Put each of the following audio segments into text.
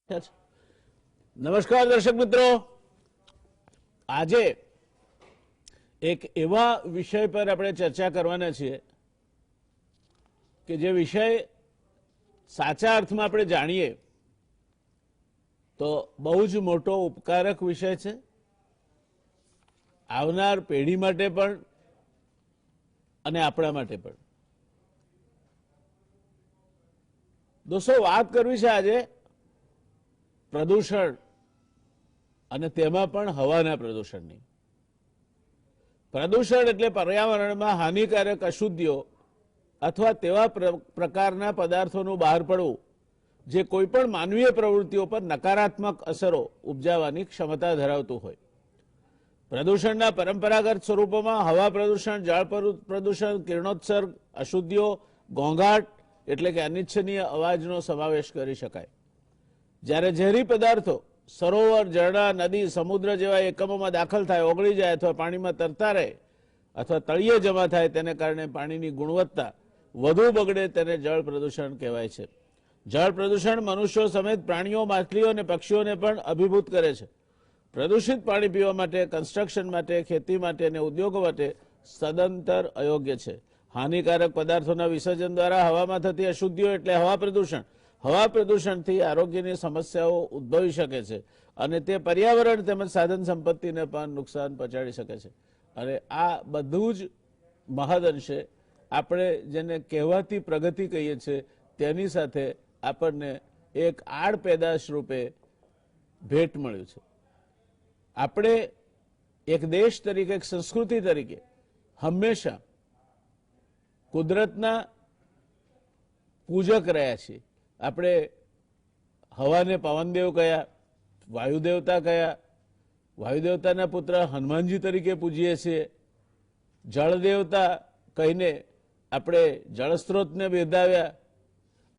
નમસ્કાર દર્શક મિત્રો, આજે એક એવા વિષય પર આપણે ચર્ચા કરવાના છીએ કે જે વિષય સાચા અર્થમાં આપણે જાણીએ તો બહુ જ મોટો ઉપકારક વિષય છે, આવનાર પેઢી માટે પણ અને આપણા માટે પણ. દોસ્તો, વાત કરવી છે આજે પ્રદૂષણ અને તેમાં પણ હવાના પ્રદૂષણની. પ્રદૂષણ એટલે પર્યાવરણમાં હાનિકારક અશુદ્ધિઓ અથવા તેવા પ્રકારના પદાર્થોનું બહાર પડવું જે કોઈ પણ માનવીય પ્રવૃત્તિઓ પર નકારાત્મક અસરો ઉપજાવવાની ક્ષમતા ધરાવતું હોય. પ્રદૂષણના પરંપરાગત સ્વરૂપોમાં હવા પ્રદૂષણ, જળ પ્રદૂષણ, કિરણોત્સર્ગ, અશુદ્ધિઓ, ઘોંઘાટ એટલે કે અનિચ્છનીય અવાજનો સમાવેશ કરી શકાય. જ્યારે ઝેરી પદાર્થો સરોવર, ઝરણા, નદી, સમુદ્ર જેવા એકમોમાં દાખલ થાય, ઓગળી જાય અથવા પાણીમાં તરતા રહે અથવા તળિયે જમા થાય તેને કારણે પાણીની ગુણવત્તા વધુ બગડે તેને જળ પ્રદૂષણ કહેવાય છે. જળ પ્રદૂષણ મનુષ્યો સમેત પ્રાણીઓ, માછલીઓ અને પક્ષીઓને પણ અભિભૂત કરે છે. પ્રદૂષિત પાણી પીવા માટે, કન્સ્ટ્રક્શન માટે, ખેતી માટે અને ઉદ્યોગો માટે સદંતર અયોગ્ય છે. હાનિકારક પદાર્થોના વિસર્જન દ્વારા હવામાં થતી અશુદ્ધિઓ એટલે હવા પ્રદૂષણ. હવા પ્રદૂષણથી આરોગ્યની સમસ્યાઓ ઉદ્ભવી શકે છે અને તે પર્યાવરણ તેમજ સાધન સંપત્તિને પણ નુકસાન પહોંચાડી શકે છે. અને આ બધું જ મહદઅંશે આપણે જેને કહેવાતી પ્રગતિ કહીએ છીએ તેની સાથે આપણને એક આડ પેદાશ રૂપે ભેટ મળ્યું છે. આપણે એક દેશ તરીકે, એક સંસ્કૃતિ તરીકે હંમેશા કુદરતના પૂજક રહ્યા છીએ. આપણે હવાને પવનદેવ કયા, વાયુદેવતા કયા, વાયુદેવતાના પુત્ર હનુમાનજી તરીકે પૂજીએ છીએ. જળદેવતા કહીને આપણે જળસ્ત્રોતને બિરદાવ્યા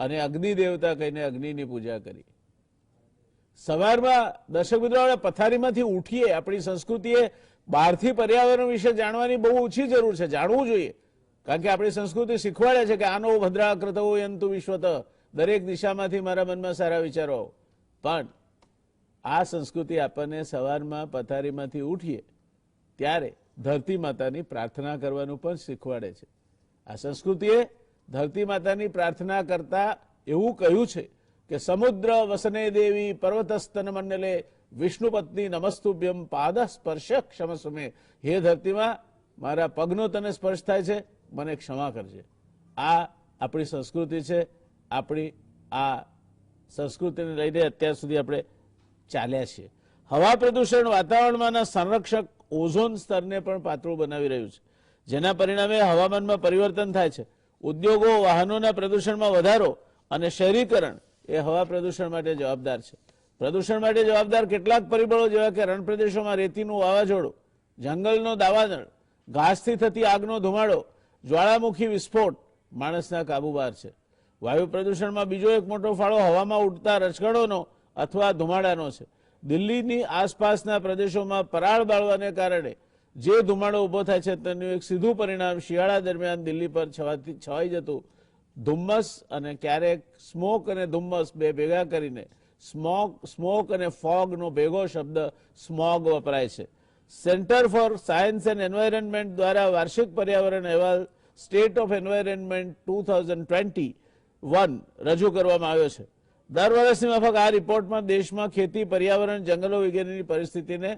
અને અગ્નિદેવતા કહીને અગ્નિની પૂજા કરી. સવારમાં દર્શક મિત્રો આપણે પથારીમાંથી ઉઠીએ, આપણી સંસ્કૃતિએ બહારથી પર્યાવરણ વિશે જાણવાની બહુ ઓછી જરૂર છે, જાણવું જોઈએ. કારણ કે આપણી સંસ્કૃતિ શીખવાડે છે કે આનો ભદ્રા કૃતવો યંતુ વિશ્વત, દરેક દિશામાંથી મારા મનમાં સારા વિચારો. પણ આ સંસ્કૃતિ આપણને સવારમાં પથારીમાંથી ઉઠીએ ત્યારે ધરતી માતાની પ્રાર્થના કરવાનું પણ શીખવાડે છે. આ સંસ્કૃતિએ ધરતી માતાની પ્રાર્થના કરતા એવું કહ્યું છે કે સમુદ્ર વસને દેવી પર્વતસ્તન મંડલે વિષ્ણુપત્ની નમસ્તુભ્યમ પાદ સ્પર્શ ક્ષમસ્મે. હે ધરતીમાં, મારા પગનો તને સ્પર્શ થાય છે, મને ક્ષમા કરજે. આ આપણી સંસ્કૃતિ છે. આપણી આ સંસ્કૃતિને લઈને અત્યાર સુધી આપણે ચાલ્યા છીએ. હવા પ્રદૂષણ વાતાવરણમાંના સંરક્ષક ઓઝોન સ્તરને પણ પાતળું બનાવી રહ્યું છે, જેના પરિણામે હવામાનમાં પરિવર્તન થાય છે. ઉદ્યોગો, વાહનોના પ્રદૂષણમાં વધારો અને શહેરીકરણ એ હવા પ્રદૂષણ માટે જવાબદાર છે. પ્રદૂષણ માટે જવાબદાર કેટલાક પરિબળો જેવા કે રણ પ્રદેશોમાં રેતીનું વાવાઝોડું, જંગલનો દાવાનળ, ઘાસથી થતી આગનો ધુમાડો, જ્વાળામુખી વિસ્ફોટ માણસના કાબુ બહાર છે. વાયુ પ્રદૂષણમાં બીજો એક મોટો ફાળો હવામાં ઉડતા રજકણોનો અથવા ધુમાડાનો છે. દિલ્હીની આસપાસના પ્રદેશોમાં પરાળ બાળવાને કારણે જે ધુમાડો ઊભો થાય છે તેનું એક સીધું પરિણામ શિયાળા દરમિયાન દિલ્હી પર છવાઈ જતું ધુમ્મસ, અને ક્યારેક સ્મોક અને ધુમ્મસ બે ભેગા કરીને સ્મોક અને ફોગનો ભેગો શબ્દ સ્મોગ વપરાય છે. Centre for science and environment દ્વારા વાર્ષિક પર્યાવરણ અહેવાલ સ્ટેટ ઓફ એન્વાયરમેન્ટ 2021 રજૂ કરવામાં આવ્યો છે. દર વર્ષની માફક આ રિપોર્ટમાં દેશમાં ખેતી, પર્યાવરણ, જંગલો વગેરેની પરિસ્થિતિને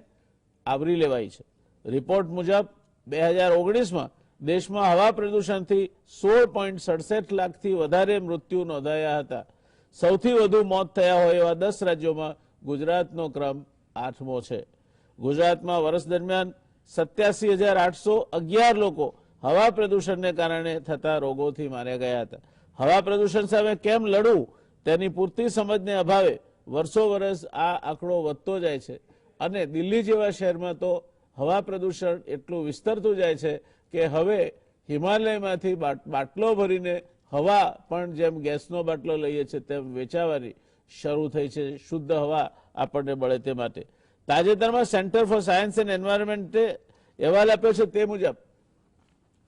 આવરી લેવાઈ છે. રિપોર્ટ મુજબ 2019માં દેશમાં હવા પ્રદૂષણથી 16.67 લાખથી વધારે મૃત્યુ નોંધાયા હતા. સૌથી વધુ મોત થયા હોય એવા 10 રાજ્યોમાં ગુજરાતનો ક્રમ 8મો છે. ગુજરાતમાં વર્ષ દરમિયાન 87,811 લોકો હવા પ્રદૂષણને કારણે થતા રોગોથી માર્યા ગયા હતા. હવા પ્રદૂષણ સામે કેમ લડવું તેની પૂરતી સમજને અભાવે વર્ષો વર્ષ આ આંકડો વધતો જાય છે અને દિલ્હી જેવા શહેરમાં તો હવા પ્રદૂષણ એટલું વિસ્તરતું જાય છે કે હવે હિમાલયમાંથી બાટલો ભરીને હવા પણ જેમ ગેસનો બાટલો લઈએ છીએ તેમ વેચાવાની શરૂ થઈ છે, શુદ્ધ હવા આપણને મળે તે માટે. તાજેતરમાં સેન્ટર ફોર સાયન્સ એન્ડ એન્વાયરમેન્ટે અહેવાલ આપ્યો છે તે મુજબ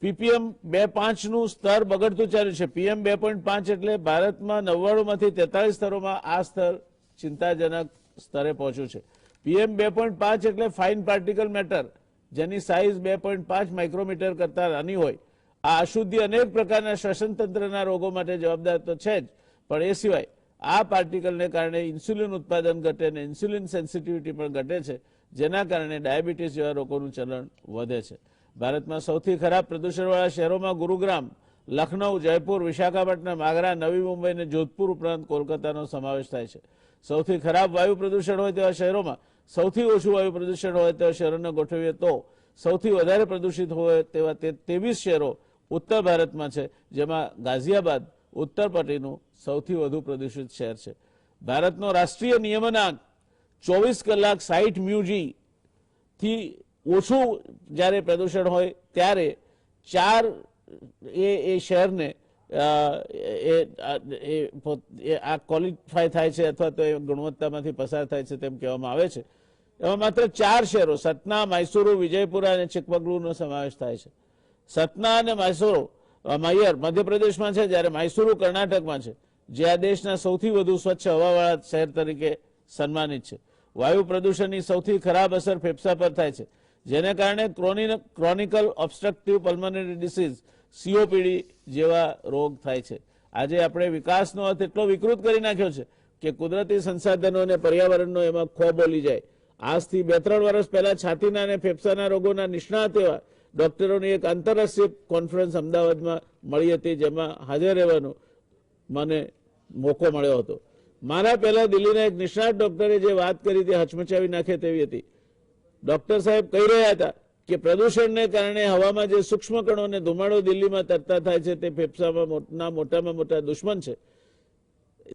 પીપીએમ 2.5નું સ્તર બગડતું ચાલ્યું છે. પીએમ 2.5 એટલે ભારતમાં 99માંથી 43 સ્તરોમાં આ સ્તર ચિંતાજનક સ્તરે પહોંચ્યું છે. PM 2.5 એટલે ફાઇન પાર્ટિકલ મેટર, જેની સાઇઝ 2.5 માઇક્રોમીટર કરતા નાની હોય. આ અશુદ્ધિ અનેક પ્રકારના શ્વસન તંત્રના રોગો માટે જવાબદાર તો છે જ, પણ એ સિવાય આ પાર્ટિકલને કારણે ઇન્સ્યુલિન ઉત્પાદન ઘટે અને ઇન્સ્યુલિન સેન્સિટિવિટી પણ ઘટે છે, જેના કારણે ડાયાબિટીસ જેવા રોગોનું ચલણ વધે છે. ભારતમાં સૌથી ખરાબ પ્રદૂષણવાળા શહેરોમાં ગુરુગ્રામ, લખનૌ, જયપુર, વિશાખાપટ્ટનમ, આગ્રા, નવી મુંબઈ અને જોધપુર ઉપરાંત કોલકાતાનો સમાવેશ થાય છે. સૌથી ખરાબ વાયુ પ્રદૂષણ હોય તેવા શહેરોમાં સૌથી ઓછું વાયુ પ્રદૂષણ હોય તેવા શહેરોને ગોઠવીએ તો સૌથી વધારે પ્રદૂષિત હોય તેવા 23 શહેરો ઉત્તર ભારતમાં છે, જેમાં ગાઝિયાબાદ ઉત્તર પટ્ટીનું સૌથી વધુ પ્રદૂષિત શહેર છે. ભારતનો રાષ્ટ્રીય નિયમનાંક 24 કલાક 60 મ્યુજી થી ઓછું જ્યારે પ્રદૂષણ હોય ત્યારે એ શહેરને આ ક્વોલિફાય થાય છે અથવા તો એ ગુણવત્તામાંથી પસાર થાય છે તેમ કહેવામાં આવે છે. એમાં માત્ર 4 શહેરો સતના, મૈસૂરુ, વિજયપુરા અને ચિકમગલુરનો સમાવેશ થાય છે. સતના અને મૈયર મધ્યપ્રદેશમાં છે, જ્યારે મૈસૂરુ કર્ણાટકમાં છે, જે આ દેશના સૌથી વધુ સ્વચ્છ હવાવાળા શહેર તરીકે સન્માનિત છે. વાયુ પ્રદૂષણની સૌથી ખરાબ અસર ફેફસા પર થાય છે, જેને કારણે ક્રોનિકલ ઓબ્સ્ટ્રક્ટિવ પલ્મનરી ડિસીઝ COPD જેવા રોગ થાય છે. આજે આપણે વિકાસનો અર્થ એટલો વિકૃત કરી નાખ્યો છે કે કુદરતી સંસાધનો અને પર્યાવરણનો એમાં ખો બોલી જાય. આજથી 2-3 વર્ષ પહેલા છાતીના અને ફેફસાના રોગોના નિષ્ણાત એવા ડોક્ટરોની એક આંતરરાષ્ટ્રીય કોન્ફરન્સ અમદાવાદમાં મળી હતી, જેમાં હાજર રહેવાનો મને મોકો મળ્યો હતો. મારા પહેલા દિલ્હીના એક નિષ્ણાત ડોક્ટરે જે વાત કરી તે હચમચાવી નાખે તેવી હતી. ડોક્ટર સાહેબ કહી રહ્યા હતા કે પ્રદૂષણને કારણે હવામાં જે સૂક્ષ્મ કણો અને ધુમાડો દિલ્હીમાં તરતા થાય છે તે ફેફસામાં મોટામાં મોટા દુશ્મન છે.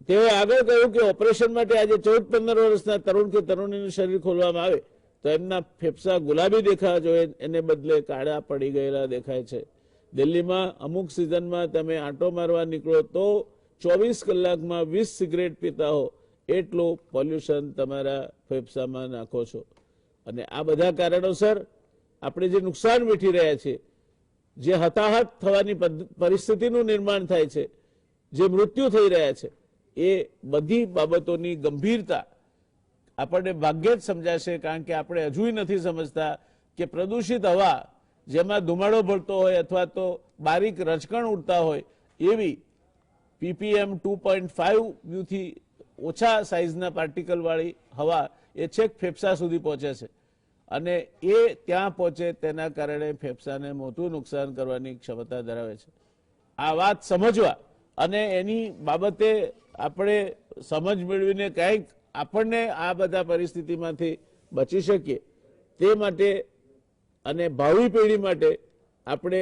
તેઓએ આગળ કહ્યું કે ઓપરેશન માટે આજે 14-15 વર્ષના તરુણ કે તરુણીનું શરીર ખોલવામાં આવે તો એમના ફેફસા ગુલાબી દેખાવા જોઈએ, એને બદલે કાળા પડી ગયેલા દેખાય છે. દિલ્હીમાં અમુક સિઝનમાં તમે આંટો મારવા નીકળો તો 24 કલાકમાં 20 સિગરેટ પીતા હો એટલું પોલ્યુશન તમારા ફેફસામાં નાખો છો. અને આ બધા કારણોસર આપણે જે નુકસાન વેઠી રહ્યા છીએ, જે હતાહત થવાની પરિસ્થિતિનું નિર્માણ થાય છે, જે મૃત્યુ થઈ રહ્યા છે, એ બધી બાબતોની ગંભીરતા આપણને ભાગ્યે જ સમજાશે. કારણ કે આપણે હજુય નથી સમજતા કે પ્રદૂષિત હવા જેમાં ધુમાડો ભળતો હોય અથવા તો બારીક રજકણ ઉડતા હોય એવી ppm 2.5 થી ઓછા સાઇઝના પાર્ટિકલવાળી હવા એ છેક ફેફસા સુધી પહોંચે છે અને એ ત્યાં પહોંચે તેના કારણે ફેફસાને મોટું નુકસાન કરવાની ક્ષમતા ધરાવે છે. આ વાત સમજવા અને એની બાબતે આપણે સમજ મેળવીને કંઈક આપણને આ બધા પરિસ્થિતિમાંથી બચી શકીએ તે માટે અને ભાવિ પેઢી માટે આપણે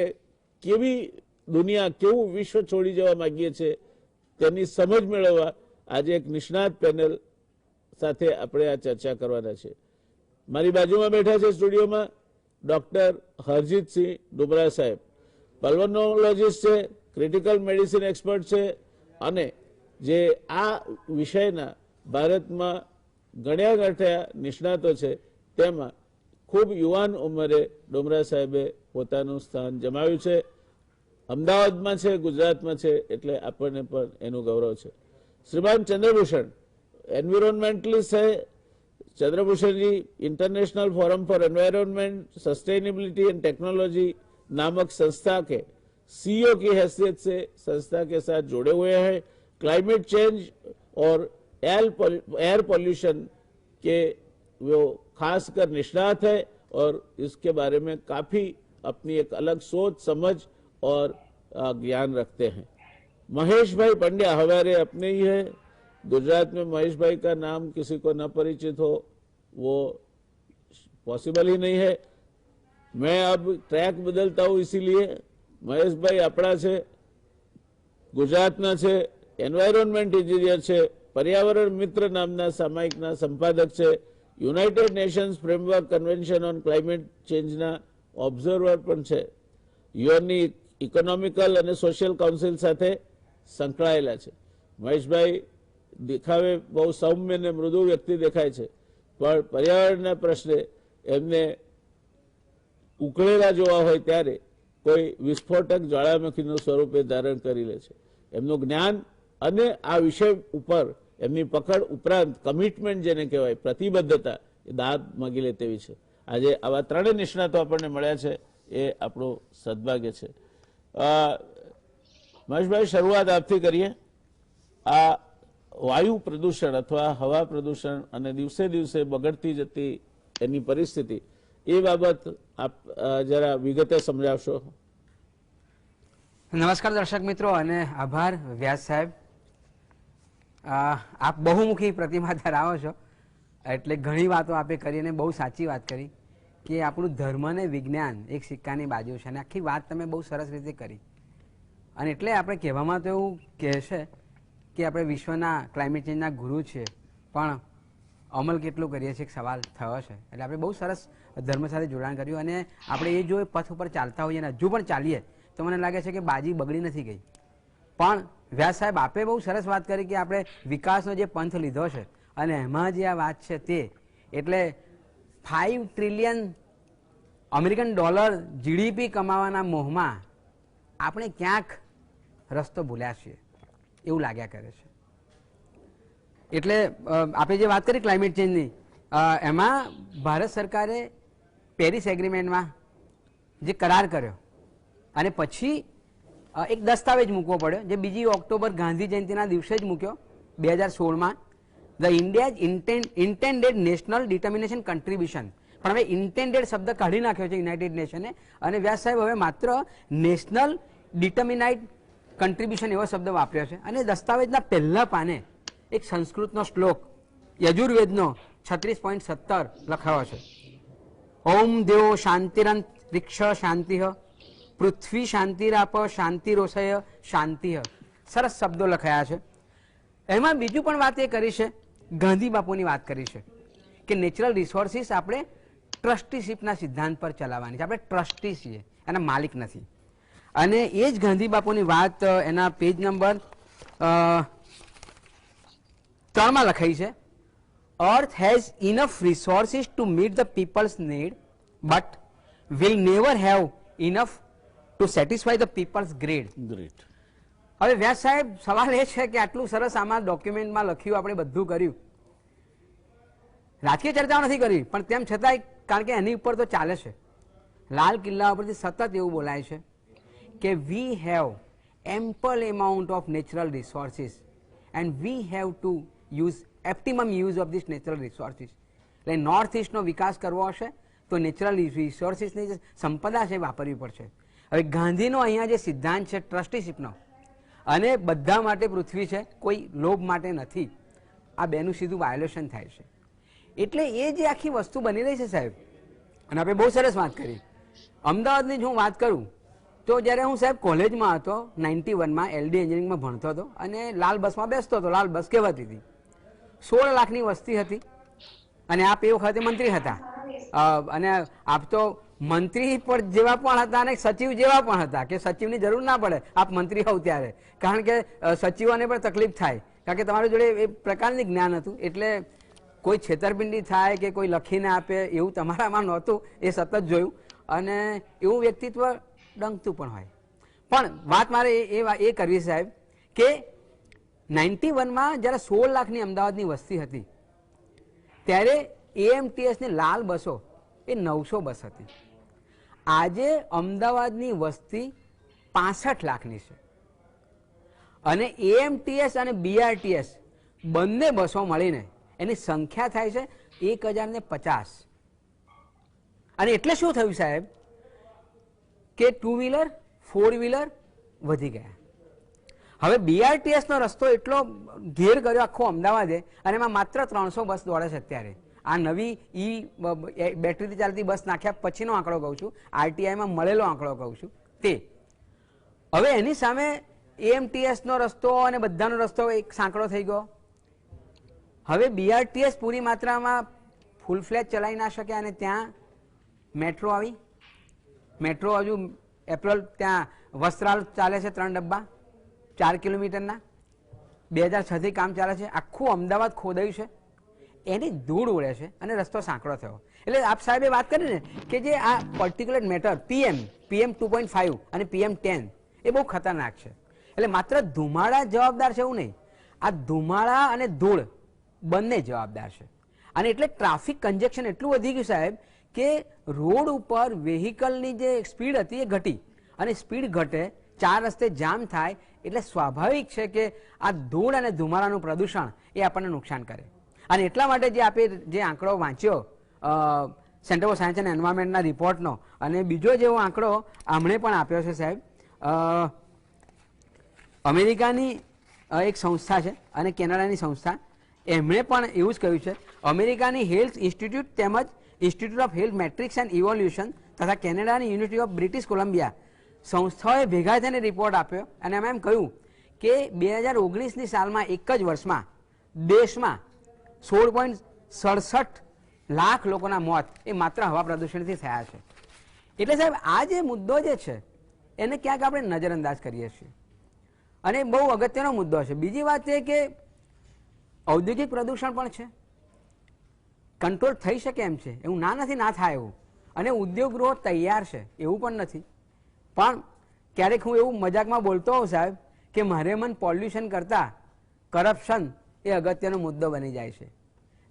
કેવી દુનિયા, કેવું વિશ્વ છોડી જવા માંગીએ છીએ તેની સમજ મેળવવા આજે એક નિષ્ણાત પેનલ સાથે આપણે આ ચર્ચા કરવાના છે. મારી બાજુમાં બેઠા છે સ્ટુડિયોમાં ડોક્ટર હરજીતસિંહ ડુબરા સાહેબ, પલ્મોનોલોજીસ્ટ છે, ક્રિટિકલ મેડિસિન એક્સપર્ટ છે અને જે આ વિષયના ભારતમાં ગણ્યા ગાંઠ્યા નિષ્ણાતો છે તેમાં ખૂબ યુવાન ઉંમરે ડુમરા સાહેબે પોતાનું સ્થાન જમાવ્યું છે. અમદાવાદમાં છે, ગુજરાતમાં છે, એટલે આપણને પણ એનું ગૌરવ છે. શ્રીમાન ચંદ્રભૂષણ एनवायरमेंटलिस्ट है. Chandrabhushan ji international forum for environment, sustainability and technology नामक संस्था के CEO की हैसियत से संस्था के साथ जुड़े हुए हैं. क्लाइमेट चेंज और एयर पॉल्यूशन के वो खासकर निष्णात है और इसके बारे में काफी अपनी एक अलग सोच, समझ और ज्ञान रखते हैं. महेश भाई पंड्या हमारे अपने ही है. गुजरात में महेश भाई का नाम किसी को न परिचित हो वो पॉसिबल ही नहीं है. मैं अब ट्रैक बदलता हूँ, इसीलिए महेश भाई अपना છે, ગુજરાતના છે, એન્વાયરમેન્ટ એન્જિનિયર છે, પર્યાવરણ મિત્ર નામના સામાયિકના સંપાદક છે, United Nations framework convention on climate ચેન્જના ઓબ્ઝર્વર પણ છે, યુએનની ઇકોનોમિકલ અને સોશિયલ કાઉન્સિલ સાથે સંકળાયેલા છે. મહેશભાઈ દેખાવે બહુ સૌમ્ય અને મૃદુ વ્યક્તિ દેખાય છે, પણ પર્યાવરણના પ્રશ્ને એમને ઉકળેલા જોવા હોય ત્યારે કોઈ વિસ્ફોટક જ્વાળામુખીનું સ્વરૂપે ધારણ કરી લે છે. એમનું જ્ઞાન અને આ વિષય ઉપર એમની પકડ ઉપરાંત કમિટમેન્ટ જેને કહેવાય, પ્રતિબદ્ધતા એ દાદ માગી લે તેવી છે. આજે આવા ત્રણેય નિષ્ણાતો આપણને મળ્યા છે, એ આપણું સદભાગ્ય છે. મહેશભાઈ, શરૂઆત આપથી કરીએ. આ વાયુ પ્રદૂષણ અથવા હવા પ્રદૂષણ અને દિવસે દિવસે બગડતી જતી એની પરિસ્થિતિ, એ બાબત આપ જરા વિગતે સમજાવશો. નમસ્કાર દર્શક મિત્રો અને આભાર વ્યાસ સાહેબ. આપ બહુમુખી પ્રતિમા ધરાવો છો, એટલે ઘણી વાતો આપે કરી અને બહુ સાચી વાત કરી કે આપણું ધર્મ અને વિજ્ઞાન એક સિક્કાની બાજુ છે, અને આખી વાત તમે બહુ સરસ રીતે કરી. અને એટલે આપણે કહેવામાં તો એવું કહે છે કે આપણે વિશ્વના ક્લાઇમેટ ચેન્જના ગુરુ છીએ, પણ અમલ કેટલું કરીએ છીએ એક સવાલ થયો છે. એટલે આપણે બહુ સરસ ધર્મ સાથે જોડાણ કર્યું, અને આપણે એ જો પથ ઉપર ચાલતા હોઈએ અને હજુ પણ ચાલીએ તો મને લાગે છે કે બાજી બગડી નથી ગઈ. પણ વ્યાસ સાહેબ, આપે બહુ સરસ વાત કરી કે આપણે વિકાસનો જે પંથ લીધો છે અને એમાં જે આ વાત છે તે, એટલે 5 ટ્રિલિયન અમેરિકન ડોલર જીડીપી કમાવાના મોહમાં આપણે ક્યાંક રસ્તો ભૂલ્યા છીએ એવું લાગ્યા કરે છે. એટલે આપણે જે વાત કરી ક્લાઇમેટ ચેન્જની, એમાં ભારત સરકારે પેરિસ એગ્રીમેન્ટમાં જે કરાર કર્યો અને પછી એક દસ્તાવેજ મૂકવો પડ્યો, જે 2 ઓક્ટોબર ગાંધી જયંતિના દિવસે જ મૂક્યો 2016માં, the India intended national determination contribution. પણ હવે ઇન્ટેન્ડેડ શબ્દ કાઢી નાખ્યો છે યુનાઇટેડ નેશને, અને વ્યાસ સાહેબ હવે માત્ર નેશનલ ડિટર્મિનાઇડ કન્ટ્રીબ્યુશન એવો શબ્દ વાપર્યો છે. અને દસ્તાવેજના પહેલા પાને એક સંસ્કૃતનો શ્લોક યજુર્વેદનો 36.17 લખાયો છે. ઓમ દેવો શાંતિરંતરિક્ષ શાંતિ, પૃથ્વી શાંતિરાપ શાંતિરોષય શાંતિ. સરસ શબ્દો લખાયા છે. એમાં બીજું પણ વાત એ કરી છે, ગાંધી બાપુની વાત કરી છે કે નેચરલ રિસોર્સિસ આપણે ટ્રસ્ટીશીપના સિદ્ધાંત પર ચલાવવાની છે. આપણે ટ્રસ્ટી છીએ, એના માલિક નથી. અને એ જ ગાંધી બાપુની વાત એના પેજ નંબર 3માં લખાઈ છે. Earth has enough resources to meet the people's need but will never have enough to satisfy the people's greed. હવે વ્યાસ સાહેબ, સવાલ એ છે કે આટલું સરસ આમાં ડોક્યુમેન્ટમાં લખ્યું, આપણે બધું કર્યું, રાજકીય ચર્ચાઓ નથી કરી, પણ તેમ છતાંય કારણ કે એની ઉપર તો ચાલે છે. લાલ કિલ્લા ઉપરથી સતત એવું બોલાય છે કે we have ample amount of natural resources and we have to use optimum use of this natural resources. એટલે નોર્થ ઇસ્ટનો વિકાસ કરવો હશે તો નેચરલ રિસોર્સિસની જે સંપદા છે વાપરવી પડશે. હવે ગાંધીનો અહીંયા જે સિદ્ધાંત છે ટ્રસ્ટીશીપનો, અને બધા માટે પૃથ્વી છે, કોઈ લોભ માટે નથી, આ બેનું સીધું વાયોલેશન થાય છે. એટલે એ જે આખી વસ્તુ બની રહી છે સાહેબ, અને આપણે બહુ સરસ વાત કરી. અમદાવાદની જ હું વાત કરું તો જ્યારે હું સાહેબ કોલેજમાં હતો 91માં, એલડી એન્જિનિયરિંગમાં ભણતો હતો અને લાલ બસમાં બેસતો હતો. લાલ બસ કહેવાતી હતી. 16 લાખની વસ્તી હતી, અને આપ એ વખતે મંત્રી હતા. અને આપ તો મંત્રી પર જેવા પણ હતા અને સચિવ જેવા પણ હતા કે સચિવની જરૂર ના પડે આપ મંત્રી હોવ ત્યારે, કારણ કે સચિવોને પણ તકલીફ થાય, કારણ કે તમારી જોડે એ પ્રકારનું જ્ઞાન હતું. એટલે કોઈ છેતરપિંડી થાય કે કોઈ લખીને આપે એવું તમારામાં નહોતું, એ સતત જોયું. અને એવું વ્યક્તિત્વ ડંકતું પણ હોય. પણ વાત મારે એ કરવી સાહેબ કે 91માં જ્યારે 16 લાખની અમદાવાદની વસ્તી હતી ત્યારે એએમટીએસની લાલ બસો એ 900 બસ હતી. આજે અમદાવાદની વસ્તી 65 લાખની છે, અને એએમટીએસ અને બીઆરટીએસ બંને બસો મળીને એની સંખ્યા થાય છે 1050. અને એટલે શું થયું સાહેબ કે 2 વ્હીલર 4 વ્હીલર વધી ગયા. હવે બીઆરટીએસનો રસ્તો એટલો ઘેર કર્યો આખો અમદાવાદે, અને એમાં માત્ર 300 બસ દોડે છે અત્યારે. આ નવી બેટરીથી ચાલતી બસ નાખ્યા પછીનો આંકડો કહું છું, આરટીઆઈમાં મળેલો આંકડો કહું છું તે. હવે એની સામે એએમટીએસનો રસ્તો અને બધાનો રસ્તો એક સાંકડો થઈ ગયો. હવે બીઆરટીએસ પૂરી માત્રામાં ફૂલ ફ્લેજ ચલાવી ના શકે, અને ત્યાં મેટ્રો આવી. મેટ્રો હજુ એપ્રિલ ત્યાં વસ્ત્રાલ ચાલે છે 3 ડબ્બા 4 કિલોમીટરના, 2006થી કામ ચાલે છે. આખું અમદાવાદ ખોદાયું છે, એની ધૂળ ઉડે છે અને રસ્તો સાંકડો થયો. એટલે આપ સાહેબે વાત કરી ને કે જે આ પર્ટિક્યુલર મેટર PM 2.5 અને PM10 એ બહુ ખતરનાક છે. એટલે માત્ર ધુમાડા જવાબદાર છે એવું નહીં, આ ધુમાડા અને ધૂળ બંને જવાબદાર છે. અને એટલે ટ્રાફિક કન્જેક્શન એટલું વધી ગયું સાહેબ કે રોડ ઉપર વેહિકલની જે સ્પીડ હતી એ ઘટી, અને સ્પીડ ઘટે, 4 રસ્તે જામ થાય, એટલે સ્વાભાવિક છે કે આ ધૂળ અને ધુમાડાનું પ્રદૂષણ એ આપણને નુકસાન કરે. અને એટલા માટે જે આપણે જે આંકડો વાંચ્યો સેન્ટર ફોર સાયન્સ એન્ડ એન્વાયરમેન્ટના રિપોર્ટનો, અને બીજો જેવો આંકડો આમણે પણ આપ્યો છે સાહેબ, અમેરિકાની એક સંસ્થા છે અને કેનેડાની સંસ્થા, એમણે પણ એવું જ કહ્યું છે. અમેરિકાની હેલ્થ ઇન્સ્ટિટ્યૂટ તેમજ institute of health matrix and evolution તથા કેનેડાની યુનિવર્સિટી ઓફ બ્રિટિશ કોલંબિયા સંસ્થાઓએ ભેગા થઈને રિપોર્ટ આપ્યો, અને એમાં એમ કહ્યું કે 2019ની સાલમાં એક જ વર્ષમાં દેશમાં 16.67 લાખ લોકોના મોત એ માત્ર હવા પ્રદૂષણથી થયા છે. એટલે સાહેબ આ જે મુદ્દો જે છે એને ક્યાંક આપણે નજરઅંદાજ કરીએ છીએ, અને બહુ અગત્યનો મુદ્દો છે. બીજી વાત એ કે ઔદ્યોગિક પ્રદૂષણ પણ છે, કંટ્રોલ થઈ શકે એમ છે, એવું ના નથી ના થાય એવું, અને ઉદ્યોગ ગૃહો તૈયાર છે એવું પણ નથી. પણ ક્યારેક હું એવું મજાકમાં બોલતો હોઉં સાહેબ કે મારે મન પોલ્યુશન કરતાં કરપ્શન એ અગત્યનો મુદ્દો બની જાય છે.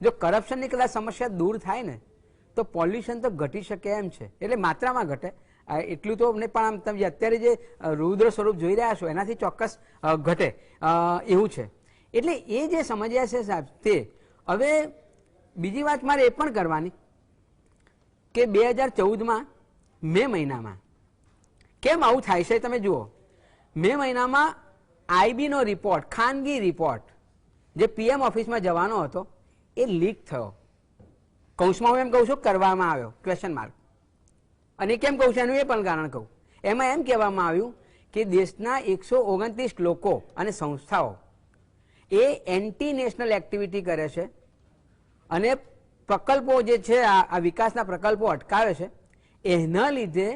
જો કરપ્શનની કદાચ સમસ્યા દૂર થાય ને તો પોલ્યુશન તો ઘટી શકે એમ છે, એટલે માત્રામાં ઘટે એટલું તો નહીં, પણ આમ તમે અત્યારે જે રુદ્ર સ્વરૂપ જોઈ રહ્યા છો એનાથી ચોક્કસ ઘટે એવું છે. એટલે એ જે સમજ્યા છે સાહેબ તે હવે બીજી વાત મારે એ પણ કરવાની કે 2014માં મે મહિનામાં કેમ આવું થાય છે તમે જુઓ. મે મહિનામાં આઈબીનો રિપોર્ટ, ખાનગી રિપોર્ટ જે પીએમ ઓફિસમાં જવાનો હતો એ લીક થયો. કૌંસમાં હું એમ કહું છું કરવામાં આવ્યો ક્વેશ્ચન માર્ક. અને કેમ કહું છું એનું એ પણ કારણ કહું. એમાં એમ કહેવામાં આવ્યું કે દેશના 129 લોકો અને સંસ્થાઓ એ એન્ટી નેશનલ એક્ટિવિટી કરે છે અને પ્રકલ્પો જે છે આ વિકાસના પ્રકલ્પો અટકાવે છે. એના લીધે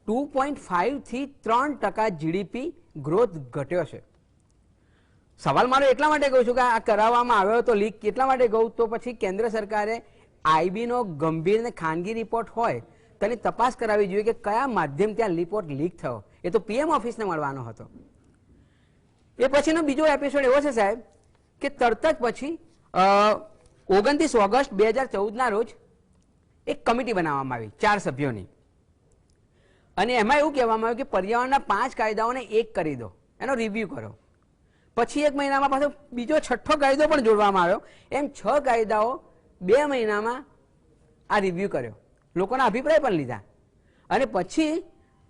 2.5 થી 3% જીડીપી ગ્રોથ ઘટ્યો છે. સવાલ મારો એટલા માટે કહું છું કે આ કરાવવામાં આવ્યો તો લીક એટલા માટે કહું તો પછી કેન્દ્ર સરકારે આઈબીનો ગંભીર અને ખાનગી રિપોર્ટ હોય તેની તપાસ કરાવવી જોઈએ કે કયા માધ્યમથી આ રિપોર્ટ લીક થયો. એ તો પીએમ ઓફિસને મળવાનો હતો. એ પછીનો બીજો એપિસોડ એવો છે સાહેબ કે તરત જ પછી 29 ઓગસ્ટ 2014ના રોજ એક કમિટી બનાવવામાં આવી 4 સભ્યોની, અને એમાં એવું કહેવામાં આવ્યું કે પર્યાવરણના 5 કાયદાઓને એક કરી દો, એનો રિવ્યુ કરો. પછી 1 મહિનામાં પાછો બીજો 6થો કાયદો પણ જોડવામાં આવ્યો. એમ 6 કાયદાઓ 2 મહિનામાં આ રિવ્યુ કર્યો, લોકોના અભિપ્રાય પણ લીધા, અને પછી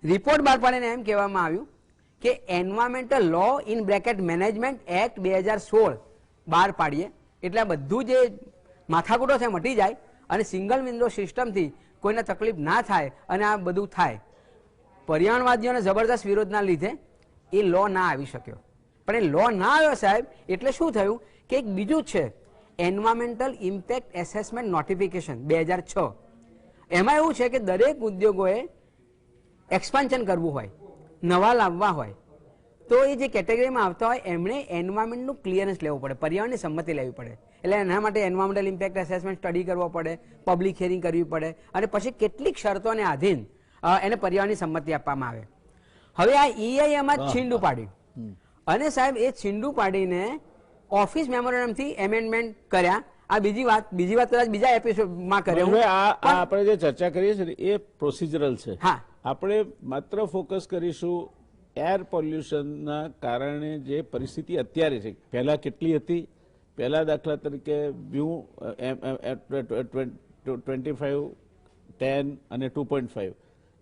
રિપોર્ટ બહાર પાડીને એમ કહેવામાં આવ્યું કે environmental law in bracket management act 2016 બહાર પાડીએ એટલે બધું જે માથાકૂટો છે મટી જાય અને સિંગલ વિન્ડો સિસ્ટમથી કોઈને તકલીફ ના થાય અને આ બધું થાય. પર્યાવરણવાદીઓને જબરદસ્ત વિરોધના લીધે એ લો ના આવી શક્યો. પણ એ લો ના આવ્યો સાહેબ એટલે શું થયું કે એક બીજું છે એન્વાયરમેન્ટલ ઇમ્પેક્ટ એસેસમેન્ટ નોટિફિકેશન 2006. એમાં એવું છે કે દરેક ઉદ્યોગોએ એક્સપાન્શન કરવું હોય, નવા લાવવા હોય તો એ જે કેટેગરીમાં આવતા હોય એમણે એન્વાયરમેન્ટનું ક્લિયરન્સ લેવું પડે, પર્યાવરણની સંમતિ લેવી પડે. એટલે એના માટે એન્વાયરમેન્ટલ ઇમ્પેક્ટ એસેસમેન્ટ સ્ટડી કરવો પડે, પબ્લિક હિયરિંગ કરવી પડે, અને પછી કેટલીક શરતોને આધીન એને પર્યાવરણની સંમતિ આપવામાં આવે. હવે આ ઈઆઈ એમાં છીંડું પાડ્યું, અને સાહેબ એ છીંડું પાડીને ઓફિસ મેમોરેન્ડમથી એમેન્ડમેન્ટ કર્યા. આ બીજી વાત કદાચ બીજા એપિસોડમાં કર્યો. આપણે જે ચર્ચા કરીએ છીએ એ પ્રોસિજરલ છે. હા, આપણે માત્ર ફોકસ કરીશું એર પોલ્યુશનના કારણે જે પરિસ્થિતિ અત્યારે છે, પહેલા કેટલી હતી. પહેલા દાખલા તરીકે 25, 10 અને 2.5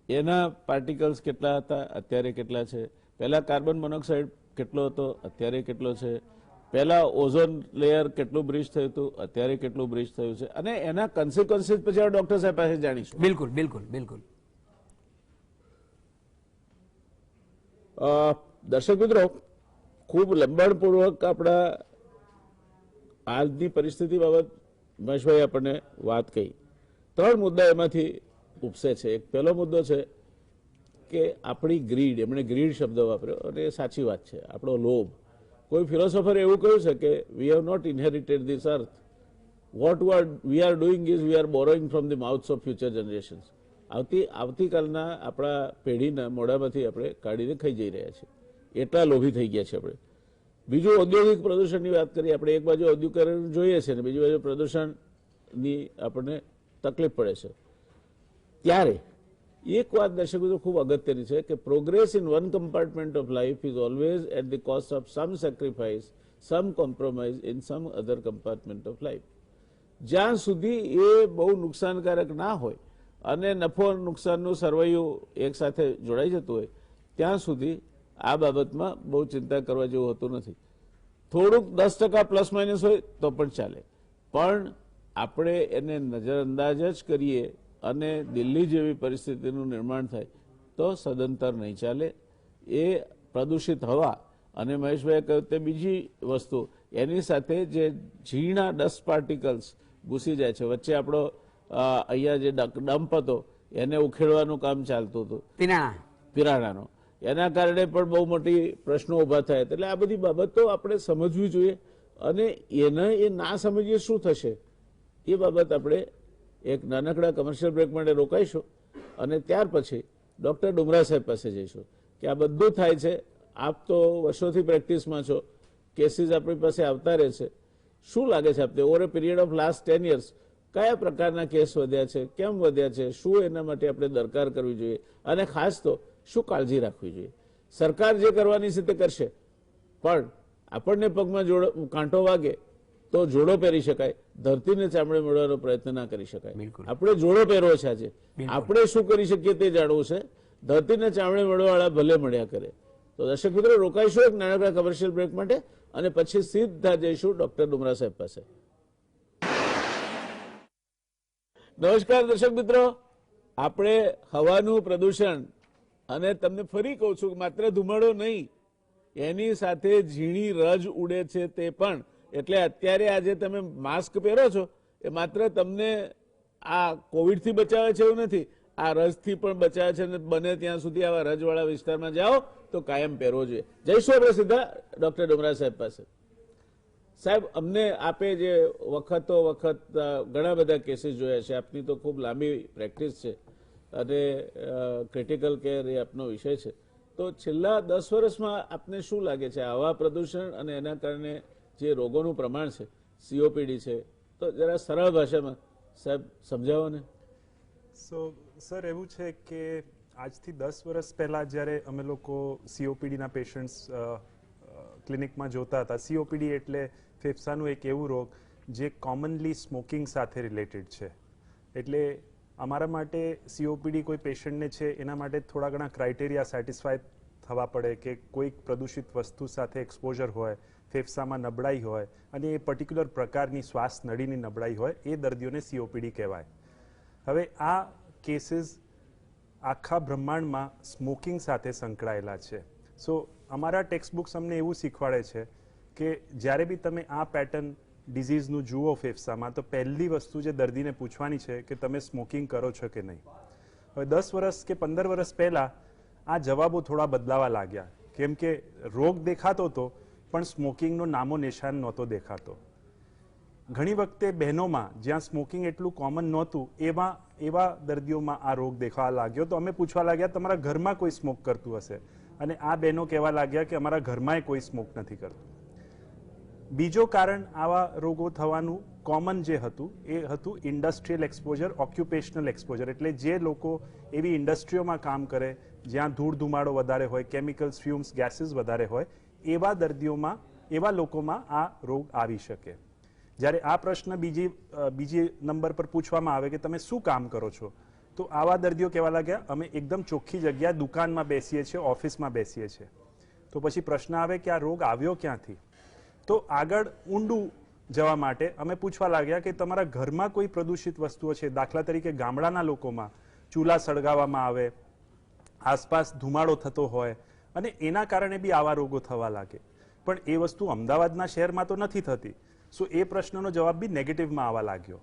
એના પાર્ટિકલ્સ કેટલા હતા, અત્યારે કેટલા છે. પહેલા કાર્બન મોનોક્સાઇડ કેટલો હતો, અત્યારે કેટલો છે. પહેલા ઓઝોન લેયર કેટલું બ્રીચ થયું હતું, અત્યારે કેટલું બ્રીચ થયું છે, અને એના કન્સિક્વન્સીસ પછી ડોક્ટર સાહેબ પાસે જાણીશું. બિલકુલ બિલકુલ બિલકુલ. દર્શક મિત્રો, ખૂબ લંબાણપૂર્વક આપણા આજની પરિસ્થિતિ બાબત મહેશભાઈ આપણને વાત કહી. 3 મુદ્દા એમાંથી ઉપસે છે. એક પહેલો મુદ્દો છે કે આપણી ગ્રીડ, એમણે ગ્રીડ શબ્દ વાપર્યો અને એ સાચી વાત છે, આપણો લોભ. કોઈ ફિલોસોફરે એવું કહ્યું છે કે we have not inherited this earth, what we are doing is we are borrowing from the mouths of future generations. આવતીકાલના આપણા પેઢીના મોઢામાંથી આપણે કાઢીને ખાઈ જઈ રહ્યા છીએ, એટલા લોભી થઈ ગયા છે આપણે. બીજું ઔદ્યોગિક પ્રદૂષણની વાત કરીએ આપણે. એક બાજુ ઔદ્યોગિકરણ જોઈએ છે ને બીજી બાજુ પ્રદૂષણની આપણને તકલીફ પડે છે. ત્યારે એક વાત દર્શક મિત્રો ખૂબ અગત્યની છે કે progress in one compartment of life is always at the cost of some sacrifice, some compromise in some other compartment of life. જ્યાં સુધી એ બહુ નુકસાનકારક ના હોય અને નફો નુકસાનનું સરવૈયું એક સાથે જોડાઈ જતું હોય ત્યાં સુધી આ બાબતમાં બહુ ચિંતા કરવા જેવું હોતું નથી. થોડુંક 10% પ્લસ માઇનસ હોય તો પણ ચાલે, પણ આપણે એને નજરઅંદાજ જ કરીએ અને દિલ્હી જેવી પરિસ્થિતિનું નિર્માણ થાય તો સદંતર નહીં ચાલે. એ પ્રદૂષિત હવા અને મહેશભાઈએ કહ્યું તે બીજી વસ્તુ, એની સાથે જે ઝીણા ડસ્ટ પાર્ટિકલ્સ ઘૂસી જાય છે. વચ્ચે આપણો અહીંયા જે ડમ્પ હતો એને ઉખેડવાનું કામ ચાલતું હતું પિરાણાનો, એના કારણે પણ બહુ મોટી પ્રશ્નો ઊભા થયા. એટલે આ બધી બાબતો આપણે સમજવી જોઈએ અને એ ના સમજીએ શું થશે એ બાબત આપણે એક નાનકડા કમર્શિયલ બ્રેક માટે રોકાઈશું અને ત્યાર પછી ડૉક્ટર ડુમરા સાહેબ પાસે જઈશું કે આ બધું થાય છે. આપ તો વર્ષોથી પ્રેક્ટિસમાં છો, કેસીસ આપણી પાસે આવતા રહે છે. શું લાગે છે આપને over A period of last 10 years કયા પ્રકારના કેસ વધ્યા છે, કેમ વધ્યા છે, શું એના માટે આપણે દરકાર કરવી જોઈએ અને ખાસ તો શું કાળજી રાખવી જોઈએ? સરકાર જે કરવાની છે તે કરશે, પણ આપણને પગમાં કાંટો વાગે તો જોડો પહેરી શકાય, ધરતીને ચામડે મળવાનો પ્રયત્ન ના કરી શકાય. આપણે જોડો પહેરવો છે આજે, આપણે શું કરી શકીએ તે જાણવું છે. ધરતીને ચામડે મળવાવાળા ભલે મળ્યા કરે. તો દર્શક મિત્રો રોકાઈશું એક નાનકડા કમર્શિયલ બ્રેક માટે અને પછી સીધા જઈશું ડોક્ટર ડુમરા સાહેબ પાસે. નમસ્કાર દર્શક મિત્રો, આપણે હવાનું પ્રદૂષણ અને તમને ફરી કહું છું માત્ર ધુમાડો નહીં, એની સાથે ઝીણી રજ ઉડે છે તે પણ. એટલે અત્યારે આજે તમે માસ્ક પહેરો છો એ માત્ર તમને આ કોવિડથી બચાવે છે એવું નથી, આ રજથી પણ બચાવે છે અને બને ત્યાં સુધી આવા રજવાળા વિસ્તારમાં જાઓ તો કાયમ પહેરવો જોઈએ. જઈશું આપણે સીધા ડોક્ટર ડુમરા સાહેબ પાસે. સાહેબ, અમને આપે જે વખતો વખત ઘણા બધા કેસીસ જોયા છે, આપની તો ખૂબ લાંબી પ્રેક્ટિસ છે અને ક્રિટિકલ કેર એ આપનો વિષય છે. તો છેલ્લા 10 વર્ષમાં આપને શું લાગે છે હવા પ્રદૂષણ અને એના કારણે જે રોગોનું પ્રમાણ છે, સીઓપીડી છે, તો જરા સરળ ભાષામાં સાહેબ સમજાવો ને. સર એવું છે કે આજથી 10 વર્ષ પહેલા જ્યારે અમે લોકો સીઓપીડીના પેશન્ટ્સ ક્લિનિકમાં જોતા હતા, સીઓપીડી એટલે ફેફસાનું એક એવું રોગ જે કોમનલી સ્મોકિંગ સાથે રિલેટેડ છે. એટલે અમારા માટે સીઓપીડી કોઈ પેશન્ટને છે એના માટે થોડા ઘણા ક્રાઇટેરિયા સેટિસ્ફાય થવા પડે કે કોઈક પ્રદૂષિત વસ્તુ સાથે એક્સપોઝર હોય, ફેફસામાં નબળાઈ હોય અને એ પર્ટિક્યુલર પ્રકારની શ્વાસ નળીની નબળાઈ હોય, એ દર્દીઓને સીઓપીડી કહેવાય. હવે આ કેસીસ આખા બ્રહ્માંડમાં સ્મોકિંગ સાથે સંકળાયેલા છે. સો અમારા ટેક્સ્ટ બુક્સ અમને એવું શીખવાડે છે કે જ્યારે બી તમે આ પેટર્ન ડિઝીઝનું જુઓ ફેફસામાં તો પહેલી વસ્તુ જે દર્દીને પૂછવાની છે કે તમે સ્મોકિંગ કરો છો કે નહીં. હવે 10 વર્ષ કે 15 વર્ષ પહેલાં આ જવાબો થોડા બદલાવા લાગ્યા, કેમ કે રોગ દેખાતો હતો પણ સ્મોકિંગનો નામો નિશાન નહોતો દેખાતો. ઘણી વખતે બહેનોમાં જ્યાં સ્મોકિંગ એટલું કોમન નહોતું એવા દર્દીઓમાં આ રોગ દેખાવા લાગ્યો. તો અમે પૂછવા લાગ્યા તમારા ઘરમાં કોઈ સ્મોક કરતું હશે, અને આ બહેનો કહેવા લાગ્યા કે અમારા ઘરમાં કોઈ સ્મોક નથી કરતું. બીજો કારણ આવા રોગો થવાનું કોમન જે હતું એ હતું ઇન્ડસ્ટ્રીયલ એક્સપોઝર, ઓક્યુપેશનલ એક્સપોઝર. એટલે જે લોકો એવી ઇન્ડસ્ટ્રીઓમાં કામ કરે જ્યાં ધૂળ ધુમાડો વધારે હોય, કેમિકલ્સ, ફ્યુમ્સ, ગેસીસ વધારે હોય, એવા દર્દીઓમાં, એવા લોકોમાં આ રોગ આવી શકે. જ્યારે આ પ્રશ્ન બીજી નંબર પર પૂછવામાં આવે કે તમે શું કામ કરો છો, તો આવા દર્દીઓ કહેવા લાગ્યા અમે એકદમ ચોખ્ખી જગ્યા દુકાનમાં બેસીએ છીએ, ઓફિસમાં બેસીએ છીએ. તો પછી પ્રશ્ન આવે કે આ રોગ આવ્યો ક્યાંથી? તો આગળ ઊંડું જવા માટે અમે પૂછવા લાગ્યા કે તમારા ઘરમાં કોઈ પ્રદૂષિત વસ્તુઓ છે, દાખલા તરીકે ગામડાના લોકોમાં ચૂલા સળગાવવામાં આવે, આસપાસ ધુમાડો થતો હોય અને એના કારણે બી આવા રોગો થવા લાગે. પણ એ વસ્તુ અમદાવાદના શહેરમાં તો નથી થતી. સો એ પ્રશ્નનો જવાબ બી નેગેટિવમાં આવવા લાગ્યો.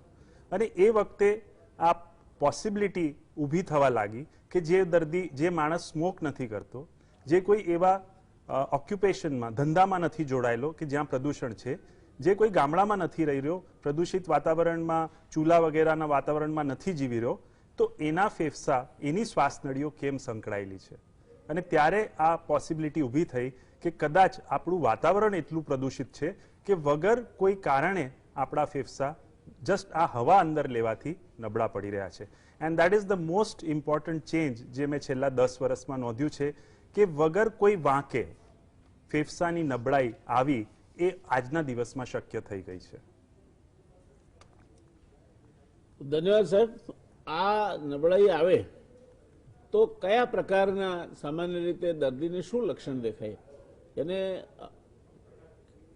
અને એ વખતે આ પોસિબિલિટી ઊભી થવા લાગી કે જે માણસ સ્મોક નથી કરતો, જે કોઈ એવા ઓક્યુપેશનમાં, ધંધામાં નથી જોડાયેલો કે જ્યાં પ્રદૂષણ છે, જે કોઈ ગામડામાં નથી રહી રહ્યો, પ્રદૂષિત વાતાવરણમાં, ચૂલા વગેરેના વાતાવરણમાં નથી જીવી રહ્યો, તો એના ફેફસા, એની શ્વાસનળીઓ કેમ સંકળાયેલી છે. અને ત્યારે આ પોસિબિલિટી ઊભી થઈ કે કદાચ આપણું વાતાવરણ એટલું પ્રદૂષિત છે કે વગર કોઈ કારણે આપણા ફેફસા જસ્ટ આ હવા અંદર લેવાથી નબળા પડી રહ્યા છે. And that is the most important change જે મેં છેલ્લા 10 વર્ષમાં નોંધ્યું છે કે વગર કોઈ વાંકે ફેફસાની નબળાઈ આવી એ આજના દિવસમાં શક્ય થઈ ગઈ છે. ધન્યવાદ સાહેબ. આ નબળાઈ આવે તો કયા પ્રકારના સામાન્ય રીતે દર્દીને શું લક્ષણ દેખાય, એને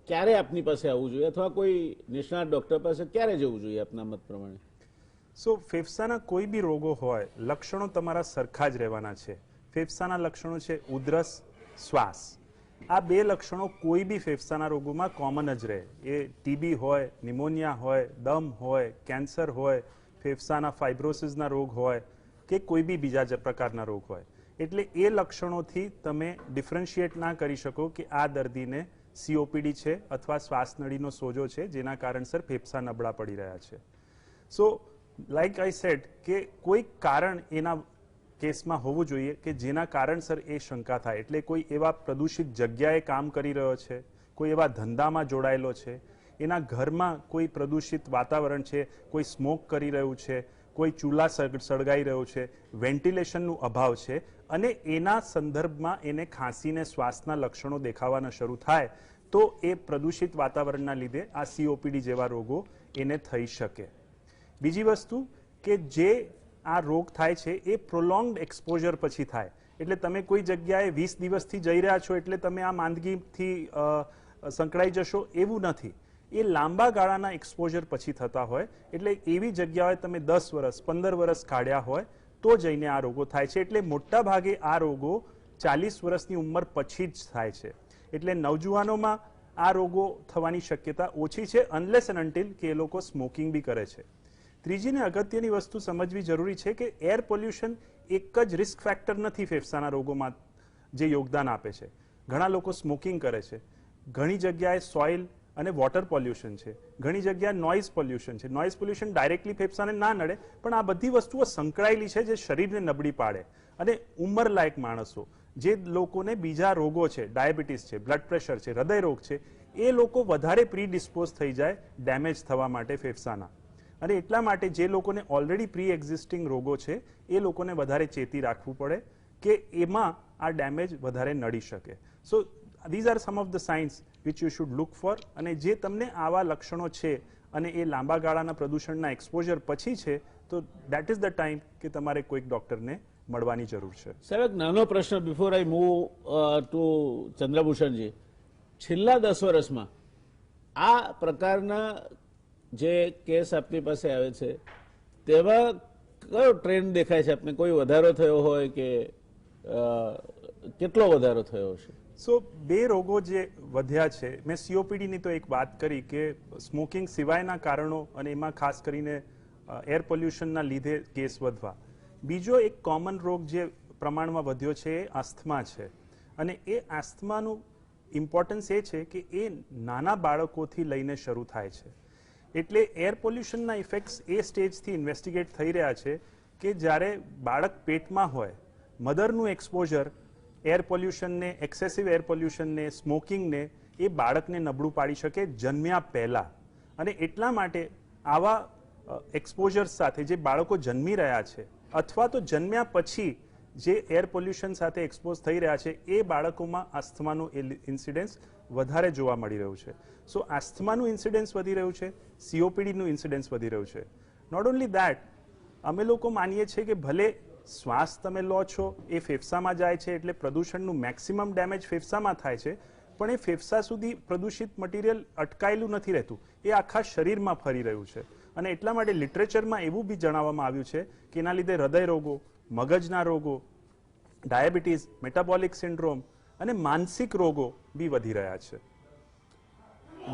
ક્યારે આપની પાસે આવવું જોઈએ અથવા કોઈ નિષ્ણાત ડોક્ટર પાસે ક્યારે જવું જોઈએ આપના મત પ્રમાણે? સો ફેફસાના કોઈ બી રોગો હોય, લક્ષણો તમારા સરખા જ રહેવાના છે. ફેફસાના લક્ષણો છે ઉધરસ, શ્વાસ. આ બે લક્ષણો કોઈ બી ફેફસાના રોગોમાં કોમન જ રહે. એ ટીબી હોય, નિમોનિયા હોય, દમ હોય, કેન્સર હોય, ફેફસાના ફાઇબ્રોસિસના રોગ હોય કે કોઈ બી બીજા પ્રકારના રોગ હોય. એટલે એ લક્ષણોથી તમે ડિફરન્શિએટ ના કરી શકો કે આ દર્દીને COPD છે અથવા શ્વાસનળીનો સોજો છે જેના કારણસર ફેફસા નબળા પડી રહ્યા છે. સો લાઈક આઈ સેડ કે કોઈ કારણ એના કેસમાં હોવું જોઈએ કે જેના કારણસર એ શંકા થાય. એટલે કોઈ એવા પ્રદૂષિત જગ્યાએ કામ કરી રહ્યો છે, કોઈ એવા ધંધામાં જોડાયેલો છે, એના ઘરમાં કોઈ પ્રદૂષિત વાતાવરણ છે, કોઈ સ્મોક કરી રહ્યું છે, કોઈ ચૂલા સળગાઈ રહ્યું છે, વેન્ટિલેશનનું અભાવ છે અને એના સંદર્ભમાં એને ખાંસીને શ્વાસના લક્ષણો દેખાવાના શરૂ થાય તો એ પ્રદૂષિત વાતાવરણના લીધે આ COPD જેવા રોગો એને થઈ શકે. બીજી વસ્તુ કે જે આ રોગ થાય છે એ પ્રોલોંગ્ડ એક્સપોઝર પછી થાય. એટલે તમે કોઈ જગ્યાએ 20 દિવસથી જઈ રહ્યા છો એટલે તમે આ માંદગીથી સંકળાઈ જશો એવું નથી. એ લાંબા ગાળાના એક્સપોઝર પછી થતા હોય. એટલે એવી જગ્યાએ તમે 10 વર્ષ 15 વર્ષ કાઢ્યા હોય તો જઈને આ રોગો થાય છે. એટલે મોટા ભાગે આ રોગો 40 વર્ષની ઉંમર પછી જ થાય છે. એટલે નવજુવાનોમાં આ રોગો થવાની શક્યતા ઓછી છે અનલેસ એન્ડ અનટિલ કે એ લોકો સ્મોકિંગ બી કરે છે. ત્રીજી ને અગત્યની વસ્તુ સમજવી જરૂરી છે કે એર પોલ્યુશન એક જ રિસ્ક ફેક્ટર નથી ફેફસાના રોગોમાં જે યોગદાન આપે છે. ઘણા લોકો સ્મોકિંગ કરે છે, ઘણી જગ્યાએ સોઇલ અને વોટર પોલ્યુશન છે, ઘણી જગ્યાએ નોઇઝ પોલ્યુશન છે. નોઇઝ પોલ્યુશન ડાયરેક્ટલી ફેફસાને ના નડે પણ આ બધી વસ્તુઓ સંકળાયેલી છે જે શરીરને નબળી પાડે. અને ઉંમરલાયક માણસો, જે લોકોને બીજા રોગો છે, ડાયાબિટીસ છે, બ્લડ પ્રેશર છે, હૃદય રોગ છે, એ લોકો વધારે પ્રીડિસ્પોઝ થઈ જાય ડેમેજ થવા માટે ફેફસાના. અને એટલા માટે જે લોકોને ઓલરેડી પ્રી એક્ઝિસ્ટિંગ રોગો છે એ લોકોને વધારે ચેતી રાખવું પડે કે એમાં આ ડેમેજ વધારે નડી શકે. સો these are some of the signs which you should look for. અને જે તમને આવા લક્ષણો છે અને એ લાંબા ગાળાના પ્રદૂષણના એક્સપોઝર પછી છે તો that is the time કે તમારે કોઈક ડોક્ટરને મળવાની જરૂર છે. સાહેબ, એક નાનો પ્રશ્ન બિફોર આઈ મૂવ ટુ ચંદ્રભૂષણજી. છેલ્લા 10 વર્ષમાં આ પ્રકારના જે કેસ આપની પાસે આવે છે તેમાં કયો ટ્રેન્ડ દેખાય છે આપને? કોઈ વધારો થયો હોય કે કેટલો વધારો થયો છે? સો બે રોગો જે વધ્યા છે, મેં COPD ની તો એક વાત કરી કે સ્મોકિંગ સિવાયના કારણો અને એમાં ખાસ કરીને એર પોલ્યુશનના લીધે કેસ વધવા. બીજો એક કોમન રોગ જે પ્રમાણમાં વધ્યો છે એ આસ્થમા છે. અને એ આસ્થમાનું ઇમ્પોર્ટન્સ એ છે કે એ નાના બાળકોથી લઈને શરૂ થાય છે. એટલે એર પોલ્યુશનના ઇફેક્ટ્સ એ સ્ટેજથી ઇન્વેસ્ટિગેટ થઈ રહ્યા છે કે જ્યારે બાળક પેટમાં હોય, મધરનું એક્સપોઝર એર પોલ્યુશનને, એક્સેસિવ એર પોલ્યુશનને, સ્મોકિંગને એ બાળકને નબળું પાડી શકે જન્મ્યા પહેલાં. અને એટલા માટે આવા એક્સપોઝર્સ સાથે જે બાળકો જન્મી રહ્યા છે અથવા તો જન્મ્યા પછી જે એર પોલ્યુશન સાથે એક્સપોઝ થઈ રહ્યા છે એ બાળકોમાં આસ્થમાનું ઇન્સિડન્સ વધારે જોવા મળી રહ્યું છે. સો આસ્થમાનું ઇન્સિડન્સ વધી રહ્યું છે, COPDનું ઇન્સિડન્સ વધી રહ્યું છે. નોટ ઓનલી દેટ, અમે લોકો માનીએ છીએ કે ભલે શ્વાસ તમે લો છો એ ફેફસામાં જાય છે એટલે પ્રદૂષણનું મેક્સિમમ ડેમેજ ફેફસામાં થાય છે, પણ એ ફેફસા સુધી પ્રદૂષિત મટીરિયલ અટકાયેલું નથી રહેતું, એ આખા શરીરમાં ફરી રહ્યું છે. અને એટલા માટે લિટરેચરમાં એવું બી જણાવવામાં આવ્યું છે કે એના લીધે હૃદય રોગો, મગજના રોગો, ડાયાબિટીસ, મેટાબોલિક સિન્ડ્રોમ અને માનસિક રોગો બી વધી રહ્યા છે.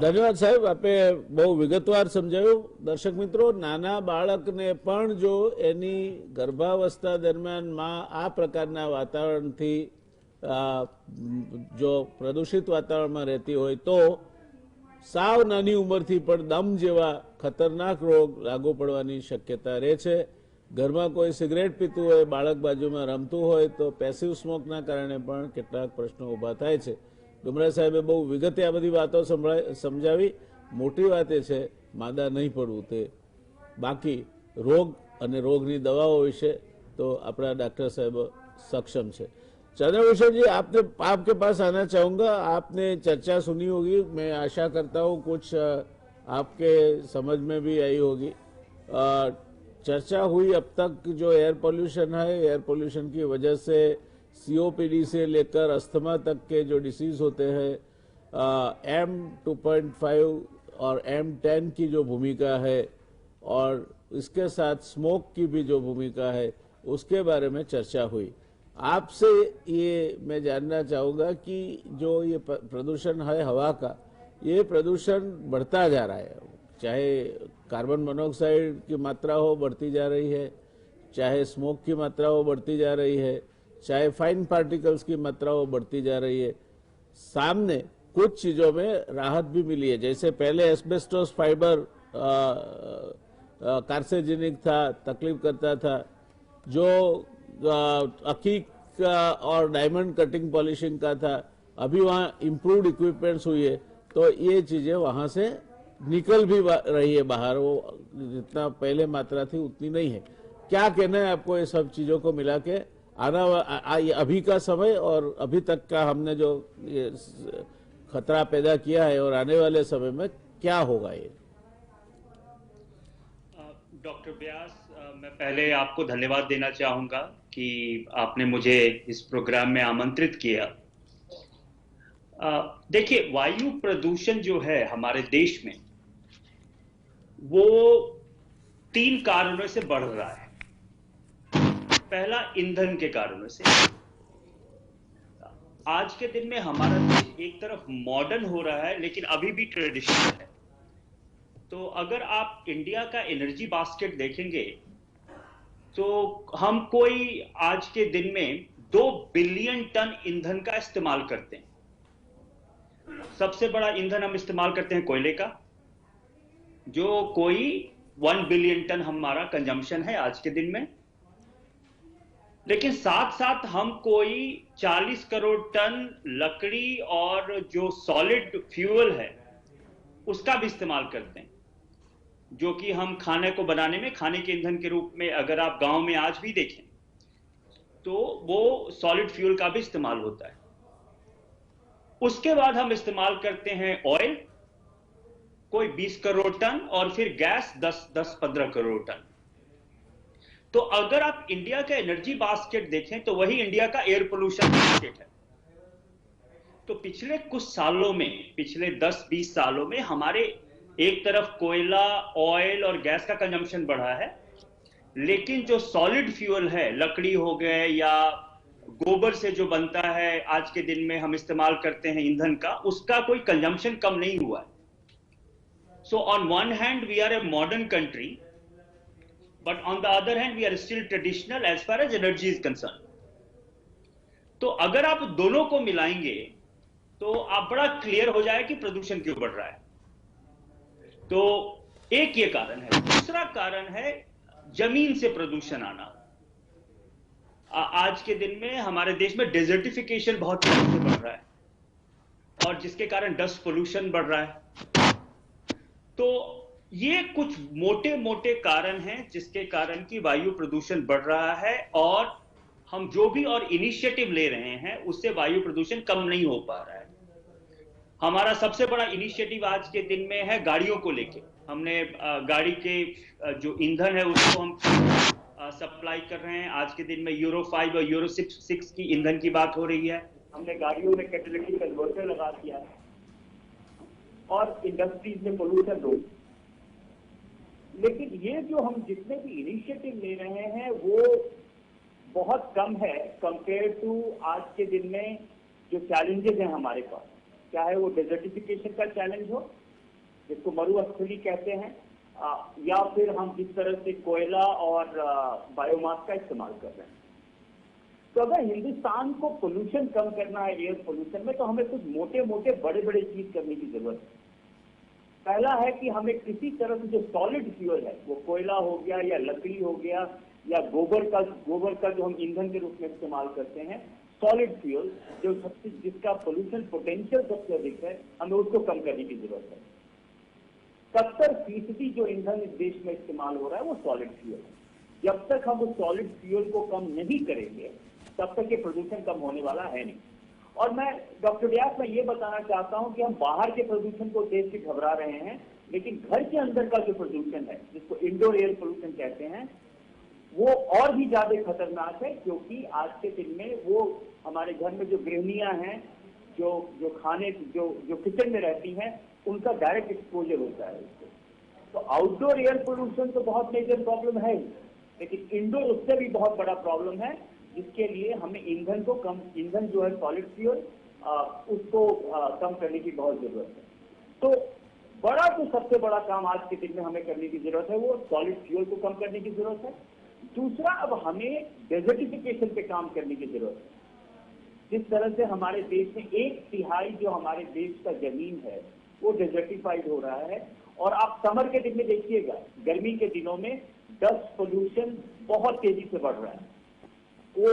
ધન્યવાદ સાહેબ, આપે બહુ વિગતવાર સમજાવ્યું. દર્શક મિત્રો, નાના બાળકને પણ જો એની ગર્ભાવસ્થા દરમિયાન માં આ પ્રકારના વાતાવરણથી જો પ્રદૂષિત વાતાવરણમાં રહેતી હોય તો સાવ નાની ઉંમરથી પણ દમ જેવા ખતરનાક રોગ લાગુ પડવાની શક્યતા રહે છે. ઘરમાં કોઈ સિગરેટ પીતું હોય, બાળક બાજુમાં રમતું હોય તો પેસિવ સ્મોકના કારણે પણ કેટલાક પ્રશ્નો ઊભા થાય છે. ડુમરા સાહેબે બહુ વિગતે આ બધી વાતો સમજાવી. મોટી વાત એ છે માદા નહીં પડવું તે. બાકી રોગ અને રોગની દવાઓ વિશે तो अपना डॉक्टर साहब सक्षम है. चंद्रभूषण जी, आपके पास आना चाहूंगा. आपने चर्चा सुनी होगी, मैं आशा करता हूँ कुछ आपके समझ में भी आई होगी. चर्चा हुई अब तक जो एयर पोल्यूशन है, एयर पोल्यूशन की वजह से सीओपीडी से लेकर अस्थमा तक के जो डिसीज होते हैं, M2.5 और M10 की जो भूमिका है और इसके साथ स्मोक की भी जो भूमिका है उसके बारे में चर्चा हुई. आपसे ये मैं जानना चाहूँगा कि जो ये प्रदूषण है हवा का, ये प्रदूषण बढ़ता जा रहा है. चाहे कार्बन मोनोऑक्साइड की मात्रा हो बढ़ती जा रही है, चाहे स्मोक की मात्रा हो बढ़ती जा रही है, चाहे फाइन पार्टिकल्स की मात्रा हो बढ़ती जा रही है. सामने कुछ चीज़ों में राहत भी मिली है. जैसे पहले एस्बेस्टोस फाइबर कार्सिनोजेनिक था, तकलीफ करता था. जो अकीक और डायमंड कटिंग पॉलिशिंग का था, अभी वहाँ इम्प्रूव्ड इक्विपमेंट्स हुई है, तो ये चीजें वहाँ से निकल भी रही है बाहर. वो जितना पहले मात्रा थी उतनी नहीं है. क्या कहना है आपको ये सब चीजों को मिला के? अभी का समय और अभी तक का हमने जो ये खतरा पैदा किया है और आने वाले समय में क्या होगा ये? डॉक्टर व्यास, मैं पहले आपको धन्यवाद देना चाहूँगा कि आपने मुझे इस प्रोग्राम में आमंत्रित किया. देखिए, वायु प्रदूषण जो है हमारे देश में, वो 3 कारणों से बढ़ रहा है. पहला, ईंधन के कारणों से. आज के दिन में हमारा देश एक तरफ मॉडर्न हो रहा है लेकिन अभी भी ट्रेडिशनल है. तो अगर आप इंडिया का एनर्जी बास्केट देखेंगे तो हम कोई आज के दिन में 2 बिलियन टन ईंधन का इस्तेमाल करते हैं. सबसे बड़ा ईंधन हम इस्तेमाल करते हैं कोयले का, जो कोई 1 बिलियन टन हमारा कंजम्पशन है आज के दिन में. लेकिन साथ साथ हम कोई 40 करोड़ टन लकड़ी और जो सॉलिड फ्यूल है उसका भी इस्तेमाल करते हैं, जो कि हम खाने को बनाने में खाने के ईंधन के रूप में, अगर आप गांव में आज भी देखें तो वो सॉलिड फ्यूल का भी इस्तेमाल होता है. उसके बाद हम इस्तेमाल करते हैं ऑयल, कोई 20 करोड़ टन, और फिर गैस 10-15 करोड़ टन. तो अगर आप इंडिया का एनर्जी बास्केट देखें तो वही इंडिया का एयर पोल्यूशन बास्केट है. तो पिछले कुछ सालों में, पिछले 10-20 सालों में हमारे एक तरफ कोयला, ऑयल और गैस का कंजम्पशन बढ़ा है, लेकिन जो सॉलिड फ्यूल है, लकड़ी हो गए या गोबर से जो बनता है आज के दिन में हम इस्तेमाल करते हैं ईंधन का, उसका कोई कंजम्पशन कम नहीं हुआ है. So on one hand we are a modern country, but on the other hand we are still traditional as far as energy is concern. तो अगर आप दोनों को मिलाएंगे तो आप बड़ा क्लियर हो जाए कि प्रदूषण क्यों बढ़ रहा है. तो एक ये कारण है. दूसरा कारण है जमीन से प्रदूषण आना. आज के दिन में हमारे देश में डेजर्टिफिकेशन बहुत तेजी से बढ़ रहा है और जिसके कारण डस्ट पोल्यूशन बढ़ रहा है. तो ये कुछ मोटे मोटे कारण हैं जिसके कारण की वायु प्रदूषण बढ़ रहा है, और हम जो भी और इनिशिएटिव ले रहे हैं उससे वायु प्रदूषण कम नहीं हो पा रहा है. हमारा सबसे बड़ा इनिशिएटिव आज के दिन में है गाड़ियों को लेके. हमने गाड़ी के जो ईंधन है उसको हम सप्लाई कर रहे हैं. आज के दिन में यूरो 5 और यूरो 6 की ईंधन की बात हो रही है. हमने गाड़ियों में कैटेलिटिक कन्वर्टर लगा दिया है और इंडस्ट्रीज में पोल्यूशन रोक. लेकिन ये जो हम जितने भी इनिशिएटिव ले रहे हैं वो बहुत कम है कंपेयर टू आज के दिन में जो चैलेंजेस हैं हमारे पास. चाहे वो डेजर्टिफिकेशन का चैलेंज हो, जिसको मरुस्थली कहते हैं, या फिर हम जिस तरह से कोयला और बायोमास का इस्तेमाल कर रहे हैं. तो अगर हिंदुस्तान को पोल्यूशन कम करना है एयर पोल्यूशन में, तो हमें कुछ मोटे मोटे बड़े बड़े चीज करने की जरूरत है. पहला है कि हमें किसी तरह से जो सॉलिड फ्यूल है, वो कोयला हो गया या लकड़ी हो गया या गोबर का जो हम ईंधन के रूप में इस्तेमाल करते हैं, सॉलिड फ्यूल जो सबसे जिसका पोल्यूशन पोटेंशियल सबसे अधिक है, हमें उसको कम करने की जरूरत है। 70% जो ईंधन इस देश में इस्तेमाल हो रहा है वो सॉलिड फ्यूल है। जब तक हम उस सॉलिड फ्यूल को कम नहीं करेंगे तब तक ये प्रदूषण कम होने वाला है नहीं। और मैं डॉक्टर व्यास मैं ये बताना चाहता हूं कि हम बाहर के प्रदूषण को देख के घबरा रहे हैं, लेकिन घर के अंदर का जो प्रदूषण है जिसको इंडोर एयर पोल्यूशन कहते हैं वो और भी ज्यादा खतरनाक है, क्योंकि आज के दिन में वो हमारे घर में जो गृहिणियां हैं जो खाने जो किचन में रहती हैं उनका डायरेक्ट एक्सपोजर होता है उसको। तो आउटडोर एयर पोल्यूशन तो बहुत मेजर प्रॉब्लम है ही, लेकिन इंडोर उससे भी बहुत बड़ा प्रॉब्लम है, जिसके लिए हमें ईंधन जो है सॉलिड फ्यूल उसको कम करने की बहुत जरूरत है। तो सबसे बड़ा काम आज के दिन में हमें करने की जरूरत है वो सॉलिड फ्यूल को कम करने की जरूरत है। दूसरा, अब हमें डेजर्टिफिकेशन पे काम करने की जरूरत है। जिस तरह से हमारे देश में 1/3 जो हमारे देश का जमीन है वो डेजर्टिफाइड हो रहा है, और आप समर के दिन में देखिएगा, गर्मी के दिनों में डस्ट पोल्यूशन बहुत तेजी से बढ़ रहा है। वो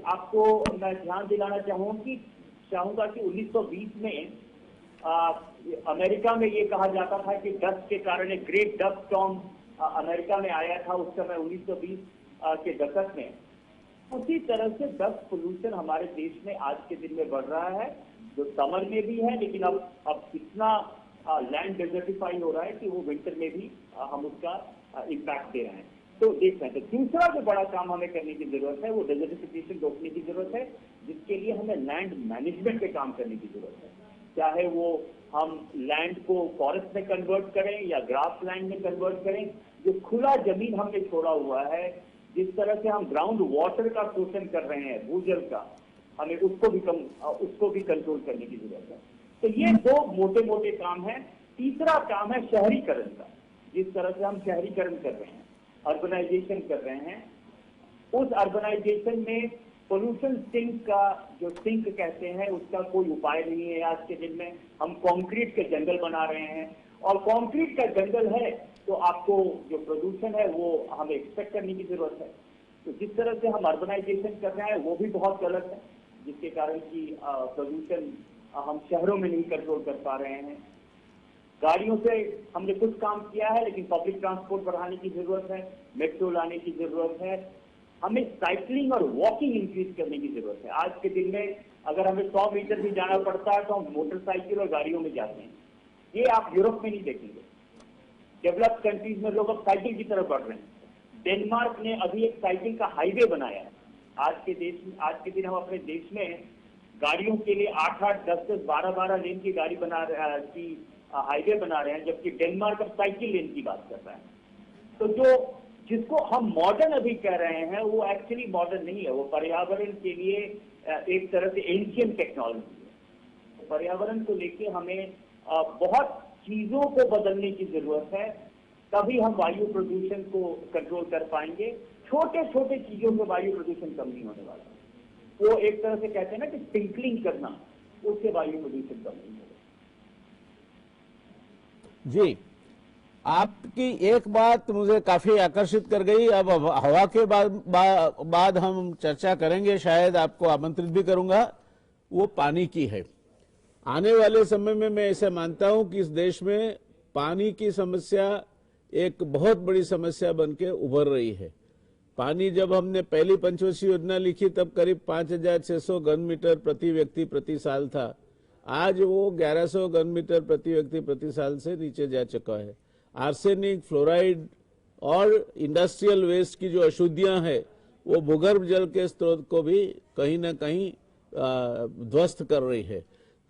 आपको मैं ध्यान दिलाना चाहूंगा कि 1920 में अमेरिका में ये कहा जाता था कि डस्ट के कारण एक ग्रेट डस्ट स्टॉर्म अमेरिका में आया था उस समय 1920 के दशक में। उसी तरह से डस्ट पोल्यूशन हमारे देश में आज के दिन में बढ़ रहा है, जो समर में भी है, लेकिन अब इतना लैंड डेजर्टिफाई हो रहा है कि वो विंटर में भी हम उसका इम्पैक्ट दे रहे हैं। तो देख रहे हैं। तो दूसरा जो बड़ा काम हमें करने की जरूरत है वो डेजर्टिफिकेशन रोकने की जरूरत है, जिसके लिए हमें लैंड मैनेजमेंट पे काम करने की जरूरत है। चाहे वो हम लैंड को फॉरेस्ट में कन्वर्ट करें या ग्रास लैंड में कन्वर्ट करें, जो खुला जमीन हमने छोड़ा हुआ है, जिस तरह से हम ग्राउंड वाटर का शोषण कर रहे हैं, भूजल का, हमें उसको भी कंट्रोल करने की जरूरत है। तो ये 2 मोटे मोटे काम हैं। तीसरा काम है शहरीकरण का। जिस तरह से हम शहरीकरण कर रहे हैं, अर्बनाइजेशन कर रहे हैं, उस अर्बनाइजेशन में पोल्यूशन सिंक का जो सिंक कहते हैं उसका कोई उपाय नहीं है। आज के दिन में हम कंक्रीट के जंगल बना रहे हैं, और कंक्रीट का जंगल है तो आपको जो प्रदूषण है वो हमें एक्सपेक्ट करने की जरूरत है। तो जिस तरह से हम अर्बनाइजेशन कर रहे हैं वो भी बहुत गलत है, जिसके कारण कि प्रदूषण हम शहरों में नहीं कंट्रोल कर पा रहे हैं। गाड़ियों से हमने कुछ काम किया है, लेकिन पब्लिक ट्रांसपोर्ट बढ़ाने की जरूरत है, मेट्रो लाने की जरूरत है, हमें साइकिलिंग और वॉकिंग इंक्रीज करने की जरूरत है। आज के दिन में अगर हमें 100 मीटर भी जाना पड़ता है तो हम मोटरसाइकिल और गाड़ियों में जाते हैं। ये आप यूरोप में नहीं देखेंगे। डेवलप्ड कंट्रीज में लोग अब साइकिल की तरफ बढ़ रहे हैं। डेनमार्क ने अभी एक साइकिल का हाईवे बनाया है। आज के दिन हम अपने देश में गाड़ियों के लिए 8-8, 10-10, 12-12 लेन की गाड़ी हाईवे बना रहे हैं, जबकि डेनमार्क अब साइकिल लेन की बात कर रहा है। तो जिसको हम मॉडर्न अभी कह रहे हैं वो एक्चुअली मॉडर्न नहीं है, वो पर्यावरण के लिए एक तरह से एंशिएंट टेक्नोलॉजी है। तो पर्यावरण को लेके हमें बहुत चीजों को बदलने की जरूरत है, तभी हम वायु प्रदूषण को कंट्रोल कर पाएंगे। छोटे छोटे चीजों से वायु प्रदूषण कम नहीं होने वाला। वो एक तरह से कहते हैं ना कि स्प्रिंकलिंग करना, उससे वायु प्रदूषण कम नहीं होगा। जी, आपकी एक बात मुझे काफी आकर्षित कर गई। अब हवा के बाद हम चर्चा करेंगे, शायद आपको आमंत्रित भी करूंगा, वो पानी की है। आने वाले समय में मैं ऐसे मानता हूं कि इस देश में पानी की समस्या एक बहुत बड़ी समस्या बनके उभर रही है। पानी जब हमने पहली पंचवर्षीय योजना लिखी तब करीब 5,600 घन मीटर प्रति व्यक्ति प्रति साल था। आज वो 1,100 घन मीटर प्रति व्यक्ति प्रति साल से नीचे जा चुका है। आर्सेनिक, फ्लोराइड और इंडस्ट्रियल वेस्ट की जो अशुद्धियां हैं वो भूगर्भ जल के स्रोत को भी कहीं ना कहीं ध्वस्त कर रही है।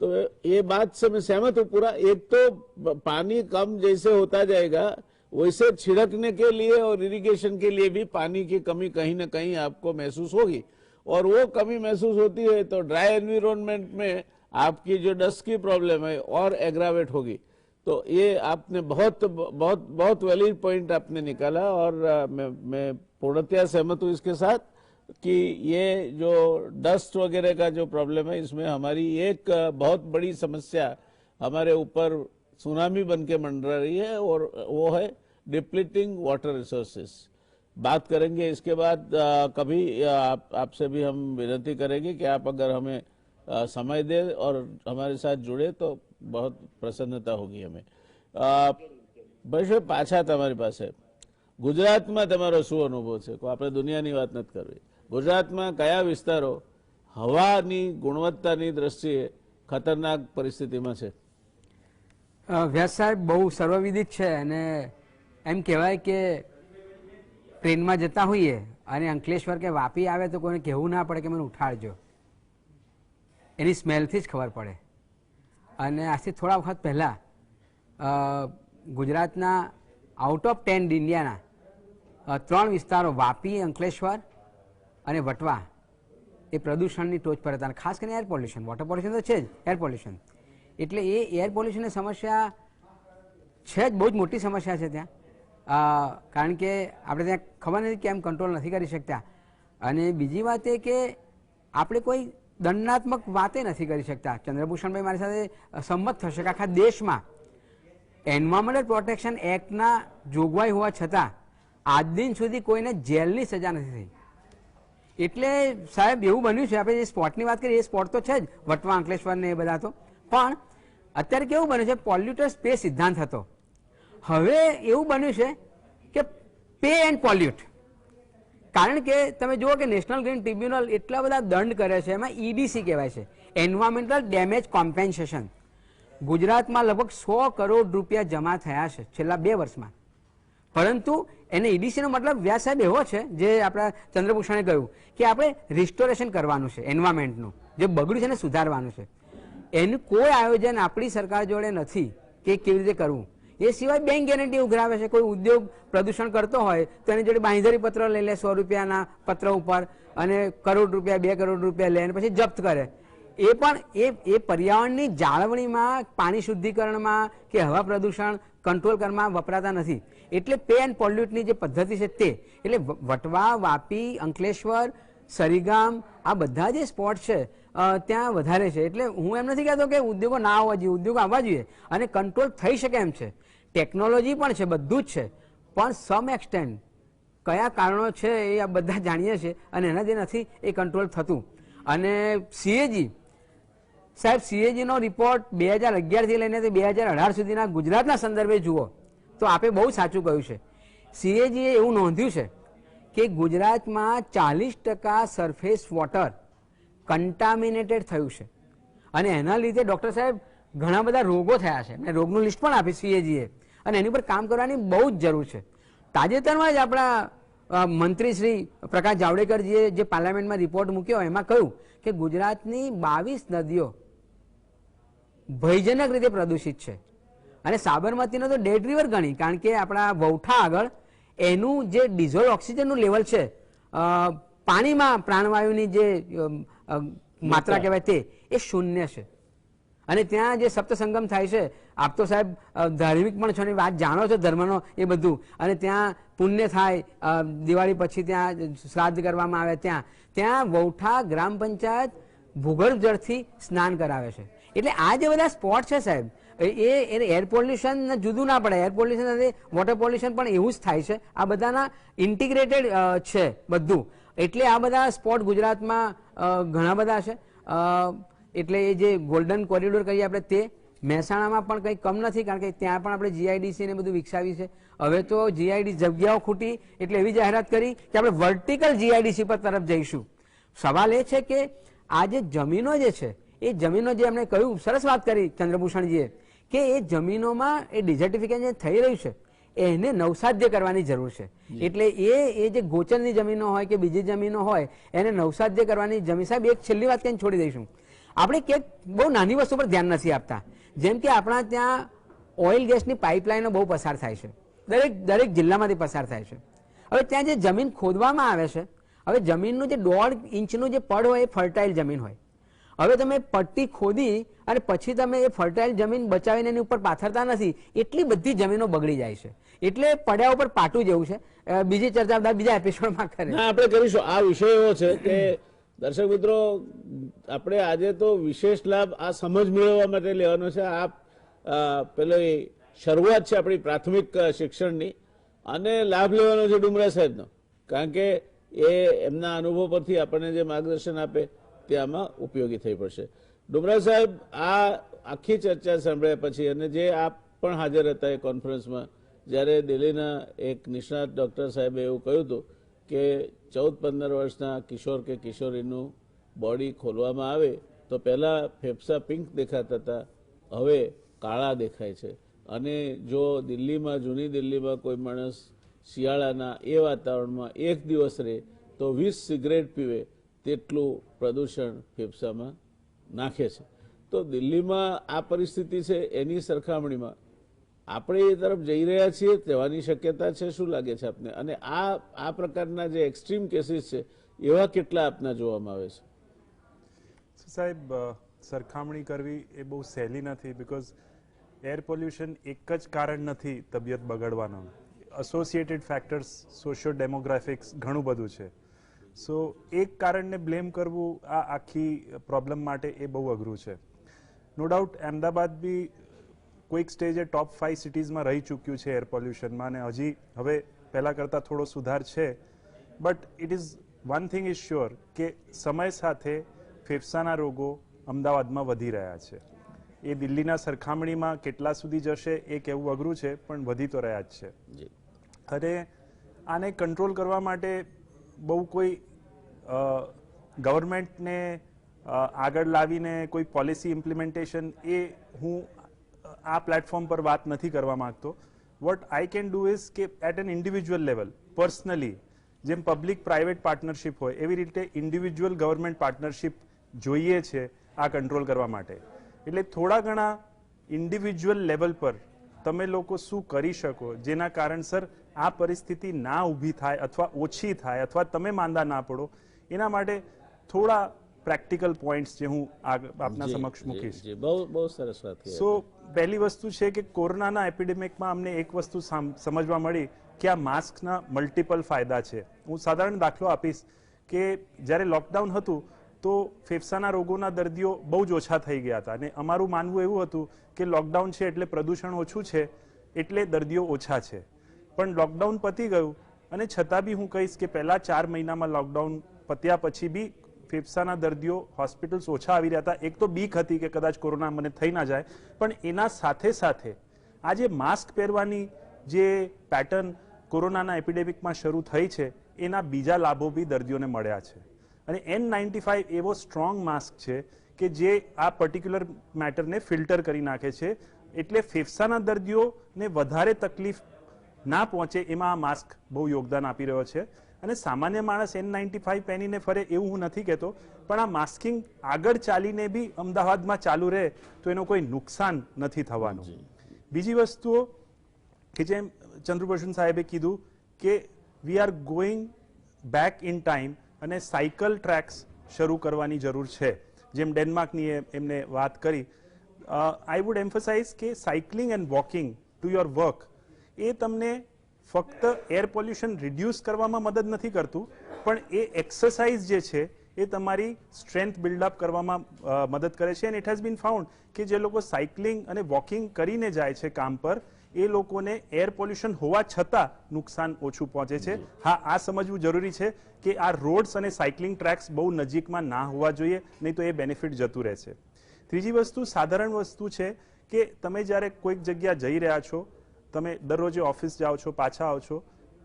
तो ये बात से मैं सहमत हूं पूरा। एक तो पानी कम जैसे होता जाएगा वैसे छिड़कने के लिए और इरिगेशन के लिए भी पानी की कमी कहीं ना कहीं आपको महसूस होगी, और वो कमी महसूस होती है तो ड्राई एनवायरनमेंट में आपकी जो डस्ट की प्रॉब्लम है और एग्रावेट होगी। तो ये आपने बहुत वैलिड पॉइंट आपने निकाला, और मैं पूर्णतया सहमत हूँ इसके साथ कि ये जो डस्ट वगैरह का जो प्रॉब्लम है इसमें हमारी एक बहुत बड़ी समस्या हमारे ऊपर सुनामी बन के मंडरा रही है, और वो है डिप्लीटिंग वाटर रिसोर्सेस। बात करेंगे। इसके बाद कभी आपसे भी हम विनती करेंगे कि आप अगर हमें समय दे और हमारे साथ जुड़े तो बहुत प्रसन्नता होगी हमें। ભાઈ પાછા તમારી પાસે ગુજરાતમાં તમારો શું અનુભવ છે? આપણે દુનિયાની વાત નથી કરવી, ગુજરાતમાં કયા વિસ્તારો હવાની ગુણવત્તાની દ્રષ્ટિએ ખતરનાક પરિસ્થિતિમાં છે? વ્યાસ સાહેબ બહુ સર્વવિદિત છે અને એમ કહેવાય કે ટ્રેનમાં જતા હોઈએ અને અંકલેશ્વર કે વાપી આવે તો કોઈને કહેવું ના પડે કે મને ઉઠાડજો, એની સ્મેલથી જ ખબર પડે. અને આજથી થોડા વખત પહેલાં ગુજરાતના આઉટ ઓફ 10 ઇન્ડિયાના 3 વિસ્તારો વાપી, અંકલેશ્વર અને વટવા એ પ્રદૂષણની ટોચ પર હતા. ખાસ કરીને એર પોલ્યુશન, વોટર પોલ્યુશન તો છે જ, એર પોલ્યુશન એટલે એ એર પોલ્યુશનની સમસ્યા છે જ, બહુ જ મોટી સમસ્યા છે ત્યાં. કારણ કે આપણે ત્યાં ખબર નથી કેમ કંટ્રોલ નથી કરી શકતા. અને બીજી વાત એ કે આપણે કોઈ દંડાત્મક વાતે નથી કરી શકતા. ચંદ્રભૂષણભાઈ મારી સાથે સંમત થશે કે આખા દેશમાં એન્વાયરમેન્ટલ પ્રોટેક્શન એક્ટના જોગવાઈ હોવા છતાં આજ દિન સુધી કોઈને જેલની સજા નથી થઈ. એટલે સાહેબ એવું બન્યું છે, આપણે જે સ્પોટની વાત કરીએ એ સ્પોટ તો છે જ, વટવા, અંકલેશ્વર ને એ બધા તો, પણ અત્યારે કેવું બન્યું છે, પોલ્યુટર્સ પે સિદ્ધાંત હતો. હવે એવું બન્યું છે કે પે એન્ડ પોલ્યુટ. કારણ કે તમે જુઓ કે નેશનલ ગ્રીન ટ્રિબ્યુનલ એટલા બધા દંડ કરે છે, એમાં ઈડીસી કહેવાય છે, એન્વાયરમેન્ટલ ડેમેજ કોમ્પેન્સેશન. ગુજરાતમાં લગભગ 100 કરોડ રૂપિયા જમા થયા છે છેલ્લા 2 વર્ષમાં. પરંતુ એને ઈડીસીનો મતલબ વ્યાસ સાહેબ એવો છે, જે આપણા ચંદ્રભૂષણે કહ્યું કે આપણે રિસ્ટોરેશન કરવાનું છે એન્વાયરમેન્ટનું, જે બગડ્યું છે એને સુધારવાનું છે. એનું કોઈ આયોજન આપણી સરકાર જોડે નથી કે કેવી રીતે કરવું. એ સિવાય બેંક ગેરંટી ઉઘરાવે છે. કોઈ ઉદ્યોગ પ્રદૂષણ કરતો હોય તો એની જોડે બાંહેધરી પત્ર લઈ લે 100 રૂપિયાના પત્ર ઉપર અને કરોડ રૂપિયા 2 કરોડ રૂપિયા લે અને પછી જપ્ત કરે. એ પણ એ પર્યાવરણની જાળવણીમાં, પાણી શુદ્ધિકરણમાં કે હવા પ્રદૂષણ કંટ્રોલ કરવામાં વપરાતા નથી. એટલે પે એન્ડ પોલ્યુટની જે પદ્ધતિ છે તે, એટલે વટવા, વાપી, અંકલેશ્વર, સરીગામ આ બધા જે સ્પોટ છે ત્યાં વધારે છે. એટલે હું એમ નથી કહેતો કે ઉદ્યોગો ના આવવા જોઈએ, ઉદ્યોગો આવવા જોઈએ અને કંટ્રોલ થઈ શકે એમ છે. ટેકનોલોજી પણ છે, બધું જ છે, પણ સમ એક્સટેન્ડ કયા કારણો છે એ આ બધા જાણીએ છીએ અને એનાથી નથી એ કંટ્રોલ થતું. અને સીએજી સાહેબ, સીએજીનો રિપોર્ટ 2011થી લઈને 2018 સુધીના ગુજરાતના સંદર્ભે જુઓ તો આપે બહુ સાચું કહ્યું છે. સીએજીએ એવું નોંધ્યું છે કે ગુજરાતમાં 40% સરફેસ વોટર કન્ટામિનેટેડ થયું છે અને એના લીધે ડૉક્ટર સાહેબ ઘણા બધા રોગો થયા છે. અને રોગનું લિસ્ટ પણ આપી સીએજીએ અને એની પર કામ કરવાની બહુ જ જરૂર છે. તાજેતરમાં જ આપણા મંત્રી શ્રી પ્રકાશ જાવડેકરજીએ જે પાર્લામેન્ટમાં રિપોર્ટ મૂક્યો એમાં કહ્યું કે ગુજરાતની 22 નદીઓ ભયજનક રીતે પ્રદૂષિત છે. અને સાબરમતીનો તો ડેડ રિવર ગણી, કારણ કે આપણા વૌઠા આગળ એનું જે ડિઝોલ્વ ઓક્સિજનનું લેવલ છે, પાણીમાં પ્રાણવાયુની જે માત્રા કહેવાય તે એ 0 છે. અને ત્યાં જે સપ્તસંગમ થાય છે, આપ તો સાહેબ ધાર્મિક પણ છો ને વાત જાણો છો ધર્મનો એ બધું, અને ત્યાં પુણ્ય થાય, દિવાળી પછી ત્યાં શ્રાદ્ધ કરવામાં આવે, ત્યાં વૌઠા ગ્રામ પંચાયત ભૂગર્ભ જળથી સ્નાન કરાવે છે. એટલે આ જે બધા સ્પોટ છે સાહેબ, એ એર પોલ્યુશન જુદું ના પડે. એર પોલ્યુશન અને વોટર પોલ્યુશન પણ એવું જ થાય છે. આ બધાના ઇન્ટિગ્રેટેડ છે બધું. એટલે આ બધા સ્પોટ ગુજરાતમાં ઘણા બધા છે. એટલે એ જે ગોલ્ડન કોરિડોર કહીએ આપણે તે મહેસાણામાં પણ કંઈ કમ નથી, કારણ કે ત્યાં પણ આપણે જીઆઈડીસી ને બધું વિકસાવી છે. હવે તો જીઆઈડી જગ્યાઓ ખૂટી એટલે એવી જાહેરાત કરી કે આપણે વર્ટિકલ જીઆઈડીસી પર તરફ જઈશું. સવાલ એ છે કે આ જે જમીનો જે છે એ જમીનો જે એમણે કહ્યું, સરસ વાત કરી ચંદ્રભૂષણજીએ, કે એ જમીનોમાં એ ડિઝર્ટિફિકેશન થઈ રહ્યું છે એને નવસાધ્ય કરવાની જરૂર છે. એટલે એ જે ગોચરની જમીનો હોય કે બીજી જમીનો હોય એને નવસાધ્ય કરવાની જમીન. સાહેબ એક છેલ્લી વાત કહીને છોડી દઈશું. આપણે ક્યાંક બહુ નાની વસ્તુ પર ધ્યાન નથી આપતા. જેમ કે આપણા ત્યાં ઓઇલ ગેસની પાઇપલાઇનો બહુ પસાર થાય છે, દરેક જિલ્લામાંથી પસાર થાય છે. હવે ત્યાં જે જમીન ખોદવામાં આવે છે, હવે જમીનનું જે 1.5 ઇંચનું જે પડ હોય એ ફર્ટાઇલ જમીન હોય. હવે તમે પટ્ટી ખોદી અને પછી તમે એ ફર્ટાઇલ જમીન બચાવીને એની ઉપર પાથરતા નથી, એટલી બધી જમીનો બગડી જાય છે. એટલે પડ્યા ઉપર પાટું જેવું છે. બીજી ચર્ચા બીજા એપિસોડમાં કરીએ. આપણે કરીશું. આ વિષય એવો છે કે દર્શક મિત્રો, આપણે આજે તો વિશેષ લાભ આ સમજ મેળવવા માટે લેવાનો છે. આ પેલો શરૂઆત છે આપણી પ્રાથમિક શિક્ષણની, અને લાભ લેવાનો છે ડુમરા સાહેબનો. કારણ કે એ એમના અનુભવ પરથી આપણને જે માર્ગદર્શન આપે તે આમાં ઉપયોગી થઈ પડશે. ડુમરા સાહેબ, આ આખી ચર્ચા સાંભળ્યા પછી અને જે આપ પણ હાજર હતા એ કોન્ફરન્સમાં, જ્યારે દિલ્હીના એક નિષ્ણાત ડૉક્ટર સાહેબે એવું કહ્યું હતું કે 14-15 વર્ષના કિશોર કે કિશોરીનું બોડી ખોલવામાં આવે તો પહેલાં ફેફસા પિંક દેખાતા હતા, હવે કાળા દેખાય છે. અને જો દિલ્હીમાં, જૂની દિલ્હીમાં કોઈ માણસ શિયાળાના એ વાતાવરણમાં એક દિવસ રહે તો 20 સિગરેટ પીવે તેટલું પ્રદૂષણ ફેફસામાં નાખે છે. તો દિલ્હીમાં આ પરિસ્થિતિ છે, એની સરખામણીમાં આપણે એ તરફ જઈ રહ્યા છીએ, જવાની શક્યતા છે, શું લાગે છે આપને? અને આ પ્રકારના જે એક્સ્ટ્રીમ કેસીસ છે એવા કેટલા આપના જોવામાં આવે છે? સાહેબ, સરખામણી કરવી એ બહુ સહેલી નથી, બીકોઝ એર પોલ્યુશન એક જ કારણ નથી તબિયત બગડવાનું. એસોસિએટેડ ફેક્ટર્સ, સોશિયો ડેમોગ્રાફિક્સ ઘણું બધું છે. સો એક કારણને બ્લેમ કરવું આ આખી પ્રોબ્લેમ માટે એ બહુ અઘરું છે. નો ડાઉટ અમદાવાદ બી કોઈક સ્ટેજે ટોપ 5 સિટીઝમાં રહી ચૂક્યું છે એર પોલ્યુશનમાં, અને હજી હવે પહેલાં કરતાં થોડો સુધાર છે. But it is one thing is sure કે સમય સાથે ફેફસાના રોગો અમદાવાદમાં વધી રહ્યા છે. એ દિલ્હીના સરખામણીમાં કેટલા સુધી જશે એ કહેવું અઘરું છે, પણ વધી તો રહ્યા જ છે. અને આને કંટ્રોલ કરવા માટે બહુ કોઈ ગવર્મેન્ટને આગળ લાવીને કોઈ પોલિસી ઇમ્પ્લિમેન્ટેશન એ હું આ પ્લેટફોર્મ પર વાત નથી કરવા માંગતો. What I can do is કે at an individual level, personally, જેમ પબ્લિક પ્રાઇવેટ પાર્ટનરશિપ હોય એવી રીતે ઇન્ડિવિજ્યુઅલ ગવર્મેન્ટ પાર્ટનરશિપ જોઈએ છે આ કંટ્રોલ કરવા માટે. એટલે થોડા ઘણા ઇન્ડિવિજ્યુઅલ લેવલ પર તમે લોકો શું કરી શકો જેના કારણસર આ પરિસ્થિતિ ના ઊભી થાય અથવા ઓછી થાય અથવા તમે માંદા ના પડો, એના માટે થોડા પ્રેક્ટિકલ પોઈન્ટ્સ જે હું આપના સમક્ષ મૂકીશ. બહુ સરસ વાત. સો પહેલી વસ્તુ છે કે કોરોનાના એપિડેમિકમાં અમને એક વસ્તુ સમજવા મળી કે આ માસ્કના મલ્ટિપલ ફાયદા છે. હું સાધારણ દાખલો આપીશ કે જ્યારે લોકડાઉન હતું તો ફેફસાના રોગોના દર્દીઓ બહુ જ ઓછા થઈ ગયા હતા, અને અમારું માનવું એવું હતું કે લોકડાઉન છે એટલે પ્રદૂષણ ઓછું છે એટલે દર્દીઓ ઓછા છે. પણ લોકડાઉન પતી ગયું અને છતાં બી હું કહીશ કે પહેલા 4 મહિનામાં લોકડાઉન પત્યા પછી બી ફેફસાના દર્દીઓ હોસ્પિટલ્સ ઓછા આવી રહ્યા હતા. એક તો બીક હતી કે કદાચ કોરોના મને થઈ ના જાય, પણ એના સાથે સાથે આ જે માસ્ક પહેરવાની જે પેટર્ન કોરોનાના એપિડેમિકમાં શરૂ થઈ છે એના બીજા લાભો બી દર્દીઓને મળ્યા છે. અને N95 એવો સ્ટ્રોંગ માસ્ક છે કે જે આ પર્ટિક્યુલર મેટરને ફિલ્ટર કરી નાખે છે, એટલે ફેફસાના દર્દીઓને વધારે તકલીફ ના પહોંચે એમાં આ માસ્ક બહુ યોગદાન આપી રહ્યો છે. અને સામાન્ય માણસ N95 પહેરીને ફરે એવું હું નથી કહેતો, પણ આ માસ્કિંગ આગળ ચાલીને બી અમદાવાદમાં ચાલુ રહે તો એનો કોઈ નુકસાન નથી થવાનું. બીજી વસ્તુઓ કે જેમ ચંદ્રભૂષણ સાહેબે કીધું કે we are going back in time અને સાયકલ ટ્રેક્સ શરૂ કરવાની જરૂર છે, જેમ ડેનમાર્કની એમને વાત કરી. આઈ વુડ એમ્ફસાઇઝ કે cycling and walking to your work એ તમને ફક્ત એર પોલ્યુશન રિડ્યુસ કરવામાં મદદ નથી કરતું, પણ એ એક્સરસાઇઝ જે છે એ તમારી સ્ટ્રેન્થ બિલ્ડઅપ કરવામાં મદદ કરે છે. And it has been found કે જે લોકો સાયકલિંગ અને વોકિંગ કરીને જાય છે કામ પર એ લોકોને એર પોલ્યુશન હોવા છતાં નુકસાન ઓછું પહોંચે છે. હા, આ સમજવું જરૂરી છે કે આ રોડ્સ અને સાયકલિંગ ટ્રેક્સ બહુ નજીકમાં ના હોવા જોઈએ, નહીં તો એ બેનિફિટ જતું રહે છે. ત્રીજી વસ્તુ સાધારણ વસ્તુ છે કે તમે જ્યારે કોઈક જગ્યા જઈ રહ્યા છો, તમે દરરોજે ઓફિસ જાઓ છો, પાછા આવો છો,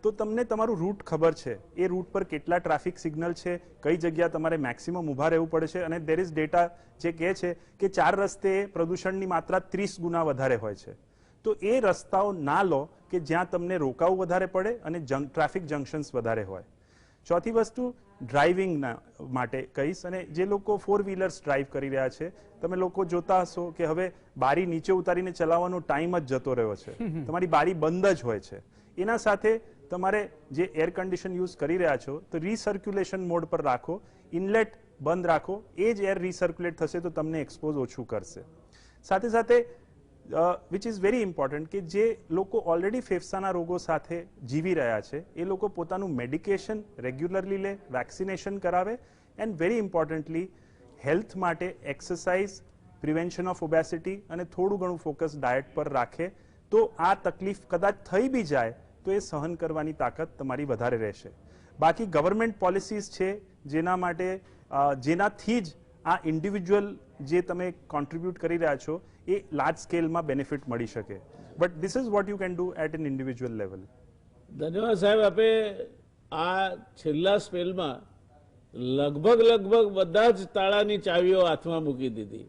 તો તમને તમારું રૂટ ખબર છે, એ રૂટ પર કેટલા ટ્રાફિક સિગ્નલ છે, કઈ જગ્યા તમારે મેક્સિમમ ઊભા રહેવું પડે છે. અને દેર ઇઝ ડેટા જે કહે છે કે 4 રસ્તે પ્રદૂષણની માત્રા 30 ગુના વધારે હોય છે. તો એ રસ્તાઓ ના લો કે જ્યાં તમને રોકાવું વધારે પડે અને ટ્રાફિક જંકશન્સ વધારે હોય. ચોથી વસ્તુ ડ્રાઇવિંગના માટે કહીશ, અને જે લોકો 4 વ્હીલર્સ ડ્રાઈવ કરી રહ્યા છે, તમે લોકો જોતા હશો કે હવે બારી નીચે ઉતારીને ચલાવવાનો ટાઈમ જ જતો રહ્યો છે, તમારી બારી બંધ જ હોય છે. એના સાથે તમારે જે એર કન્ડિશન યુઝ કરી રહ્યા છો તો રીસર્ક્યુલેશન મોડ પર રાખો, ઇનલેટ બંધ રાખો, એ જ એર રીસર્ક્યુલેટ થશે તો તમને એક્સપોઝ ઓછું કરશે. સાથે સાથે વિચ ઇઝ વેરી ઇમ્પોર્ટન્ટ કે જે લોકો ઓલરેડી ફેફસાના રોગો સાથે જીવી રહ્યા છે એ લોકો પોતાનું મેડિકેશન રેગ્યુલરલી લે, વેક્સિનેશન કરાવે, એન્ડ વેરી ઇમ્પોર્ટન્ટલી હેલ્થ માટે એક્સરસાઇઝ, પ્રિવેન્શન ઓફ ઓબેસિટી અને થોડું ઘણું ફોકસ ડાયટ પર રાખે તો આ તકલીફ કદાચ થઈ બી જાય તો એ સહન કરવાની તાકાત તમારી વધારે રહેશે. બાકી ગવર્મેન્ટ પોલિસીઝ છે જેના માટે જેનાથી જ આ ઇન્ડિવિજ્યુઅલ જે તમે કોન્ટ્રીબ્યુટ કરી રહ્યા છો એ લાર્જ સ્કેલમાં બેનિફિટ મળી શકે. But this is what you can do at an individual level. ધન્યવાદ સાહેબ. આપે આ છેલ્લા સ્પેલમાં લગભગ બધા જ તાળાની ચાવીઓ હાથમાં મૂકી દીધી.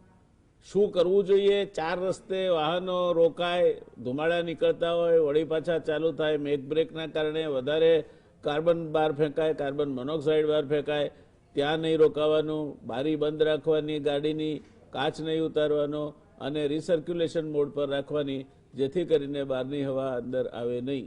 શું કરવું જોઈએ? 4 રસ્તે વાહનો રોકાય, ધુમાડા નીકળતા હોય, વળી પાછા ચાલુ થાય, મેક બ્રેકના કારણે વધારે કાર્બન બહાર ફેંકાય, કાર્બન મોનોક્સાઇડ બહાર ફેંકાય, ત્યાં નહીં રોકાવાનું, બારી બંધ રાખવાની, ગાડીની કાચ નહીં ઉતારવાનો અને રિસર્ક્યુલેશન મોડ પર રાખવાની, જેથી કરીને બહારની હવા અંદર આવે નહીં.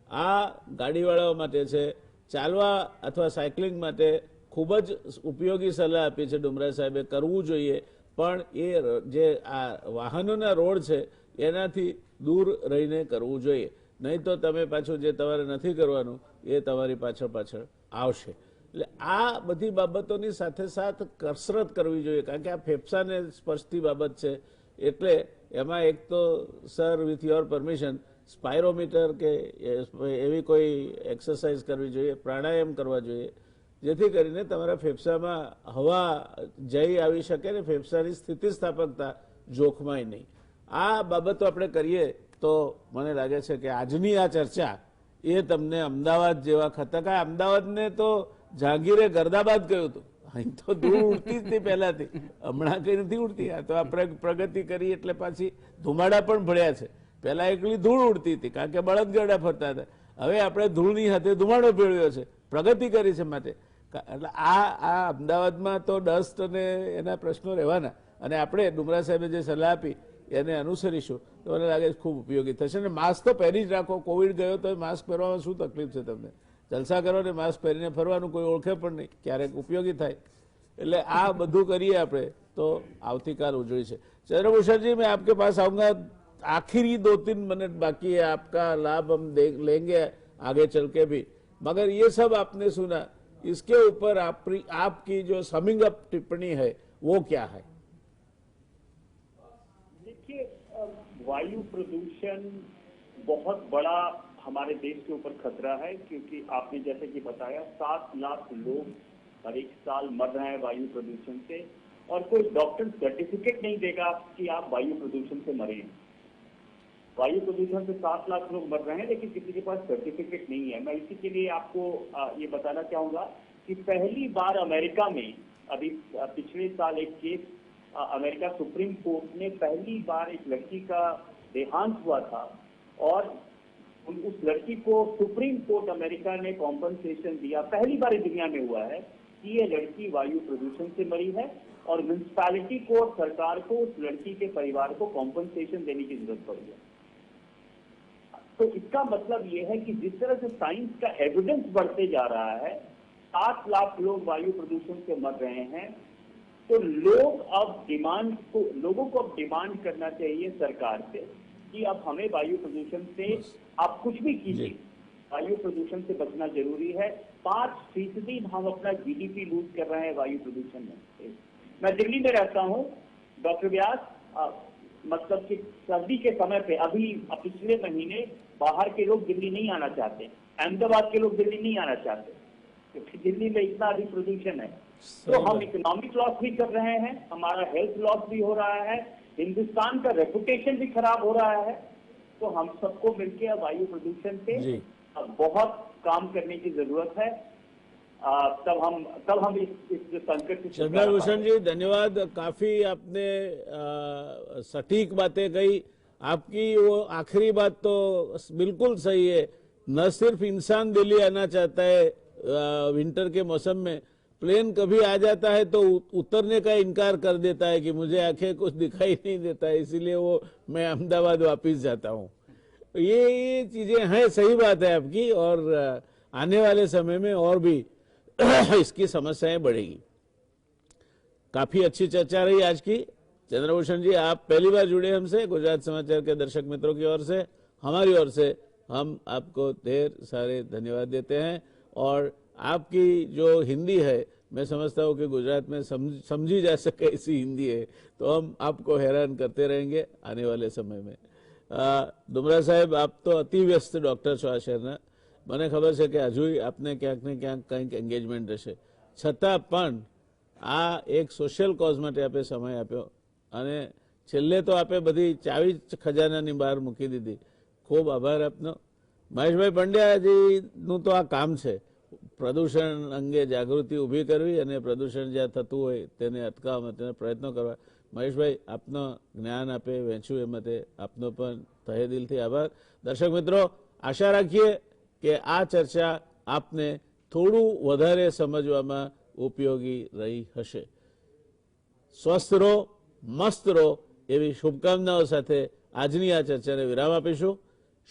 આ ગાડીવાળાઓ માટે છે. ચાલવા અથવા સાયકલિંગ માટે ખૂબ જ ઉપયોગી સલાહ આપી છે ડુમરા સાહેબે, કરવું જોઈએ. પણ એ જે આ વાહનોના રોડ છે એનાથી દૂર રહીને કરવું જોઈએ, નહીં તો તમે પાછું જે તમારે નથી કરવાનું એ તમારી પાછળ આવશે. એટલે આ બધી બાબતોની સાથે કસરત કરવી જોઈએ, કારણ કે આ ફેફસાને સ્પર્શતી બાબત છે. એટલે એમાં એક તો સર વિથ યોર પરમિશન સ્પાયરોમીટર કે એવી કોઈ એક્સરસાઇઝ કરવી જોઈએ, પ્રાણાયામ કરવા જોઈએ, જેથી કરીને તમારા ફેફસામાં હવા જઈ આવી શકે ને ફેફસાની સ્થિતિસ્થાપકતા જોખમાય નહીં. આ બાબતો આપણે કરીએ તો મને લાગે છે કે આજની આ ચર્ચા એ તમને અમદાવાદ જેવા ખતરનાક, અમદાવાદને તો જહાંગીરે ગર્દાબાદ કહ્યું હતું. અહીં તો ધૂળ ઉડતી જ નહીં પહેલાથી, હમણાં કઈ નથી ઉડતી. આ તો આપણે પ્રગતિ કરી એટલે પાછી ધુમાડા પણ ભળ્યા છે. પહેલા એકલી ધૂળ ઉડતી હતી કારણ કે બળદગાડા ફરતા હતા. હવે આપણે ધૂળની સાથે ધુમાડો ભેળવ્યો છે, પ્રગતિ કરી છે. માટે એટલે આ અમદાવાદમાં તો ડસ્ટ અને એના પ્રશ્નો રહેવાના, અને આપણે ડુમરા સાહેબે જે સલાહ આપી એને અનુસરીશું તો મને લાગે છે ખૂબ ઉપયોગી થશે. અને માસ્ક તો પહેરી જ રાખો. કોવિડ ગયો તો માસ્ક પહેરવામાં શું તકલીફ છે તમને? જલસા કરો ને માસ્ક પહેરીને ફરવાનું, કોઈ ઓળખે પણ નહીં, ક્યારેક ઉપયોગી થાય. એટલે આ બધું કરીએ આપણે તો આવતીકાલ ઉજળી છે. चंद्रभूषण जी, मैं आपके पास आऊंगा. आखिरी 2-3 मिनट बाकी है, आपका लाभ हम लेंगे आगे चल के भी, मगर ये सब आपने सुना, इसके ऊपर आपकी जो समिंग अप टिप्पणी है वो क्या है? देखिए, वायु प्रदूषण बहुत बड़ा हमारे देश के ऊपर खतरा है, क्योंकि आपने जैसे कि बताया 7 लाख लोग हर एक साल मर रहे हैं वायु प्रदूषण से, और कोई डॉक्टर सर्टिफिकेट नहीं देगा कि आप वायु प्रदूषण से मरे हैं. वायु प्रदूषण से 7 लाख लोग मर रहे हैं, लेकिन किसी के पास सर्टिफिकेट नहीं है. मैं इसी के लिए आपको ये बताना चाहूंगा कि पहली बार अमेरिका में अभी पिछले साल एक केस अमेरिका सुप्रीम कोर्ट ने पहली बार एक लड़की का देहांत हुआ था, और उस लड़की को सुप्रीम कोर्ट अमेरिका ने कॉम्पनसेशन दिया. पहली बार दुनिया में हुआ है कि ये लड़की वायु प्रदूषण से मरी है, और म्युनिसिपैलिटी को और सरकार को उस लड़की के परिवार को कॉम्पनसेशन देने की जरूरत पड़ी है. तो इसका मतलब ये है कि जिस तरह से साइंस का एविडेंस बढ़ते जा रहा है, 7 लाख लोग वायु प्रदूषण से मर रहे हैं, तो लोगों को अब डिमांड करना चाहिए सरकार से कि अब हमें वायु प्रदूषण से आप कुछ भी कीजिए, वायु प्रदूषण से बचना जरूरी है. 5% हम अपना जीडीपी लूज कर रहे हैं वायु प्रदूषण में. मैं दिल्ली में रहता हूँ डॉक्टर व्यास, मतलब कि सर्दी के समय पे अभी पिछले महीने बाहर के लोग दिल्ली नहीं आना चाहते, अहमदाबाद के लोग दिल्ली नहीं आना चाहते, क्योंकि दिल्ली में इतना अधिक प्रदूषण है. तो हम इकोनॉमिक लॉस भी कर रहे हैं, हमारा हेल्थ लॉस भी हो रहा है, हिंदुस्तान का रेपुटेशन भी खराब हो रहा है. तो हम सबको मिलकर वायु प्रदूषण पे बहुत काम करने की जरूरत है. तब हम इस संकट से. चंद्रभूषण जी, धन्यवाद. काफी आपने सटीक बातें कही. आपकी वो आखिरी बात तो बिल्कुल सही है. न सिर्फ इंसान दिल्ली आना चाहता है विंटर के मौसम में, प्लेन कभी आ जाता है तो उतरने का इनकार कर देता है कि मुझे आंखें कुछ दिखाई नहीं देता है, इसीलिए वो मैं अहमदाबाद वापस जाता हूँ. ये चीजें हैं, सही बात है आपकी, और आने वाले समय में और भी इसकी समस्याएं बढ़ेगी. काफी अच्छी चर्चा रही आज की. चंद्रभूषण जी, आप पहली बार जुड़े हमसे. गुजरात समाचार के दर्शक मित्रों की ओर से, हमारी ओर से हम आपको ढेर सारे धन्यवाद देते हैं. और आपकी जो हिंदी है, मैं समझता हूँ कि गुजरात में समझी जा सके ऐसी हिंदी है, तो हम आपको हैरान करते रहेंगे आने वाले समय में. ડુમરા સાહેબ, આપ તો અતિ વ્યસ્ત ડોક્ટર છો આ શહેરના. મને ખબર છે કે હજુ આપને ક્યાંક ને ક્યાંક કંઈક એન્ગેજમેન્ટ હશે, છતાં પણ આ એક સોશિયલ કોઝ માટે આપે સમય આપ્યો અને છેલ્લે તો આપે બધી ચાવી ખજાનાની બહાર મૂકી દીધી. ખૂબ આભાર આપનો. મહેશભાઈ પંડ્યાજીનું તો આ કામ છે પ્રદૂષણ અંગે જાગૃતિ ઊભી કરવી અને પ્રદૂષણ જ્યાં થતું હોય તેને અટકાવવા તેના પ્રયત્નો કરવા. મહેશભાઈ, આપનો જ્ઞાન આપે વહેંચ્યું એ માટે આપનો પણ તહે દિલથી આભાર. દર્શક મિત્રો, આશા રાખીએ કે આ ચર્ચા આપને થોડું વધારે સમજવામાં ઉપયોગી રહી હશે. સ્વસ્થ રહો, મસ્ત રહો એવી શુભકામનાઓ સાથે આજની આ ચર્ચાને વિરામ આપીશું.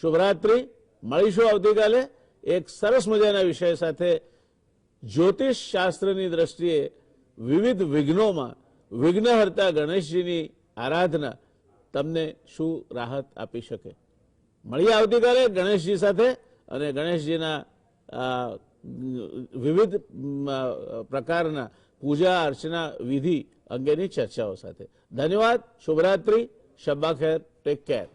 શુભરાત્રિ. મળીશું આવતીકાલે એક સરસ મજાના વિષય સાથે. જ્યોતિષ શાસ્ત્રની દ્રષ્ટિએ વિવિધ વિઘ્નોમાં વિઘ્નહર્તા ગણેશજીની આરાધના તમને શું રાહત આપી શકે. મળીએ આવતીકાલે ગણેશજી સાથે અને ગણેશજીના વિવિધ પ્રકારના પૂજા અર્ચના વિધિ અંગેની ચર્ચાઓ સાથે. ધન્યવાદ. શુભરાત્રિ. શબ્બા ખેર. Take care.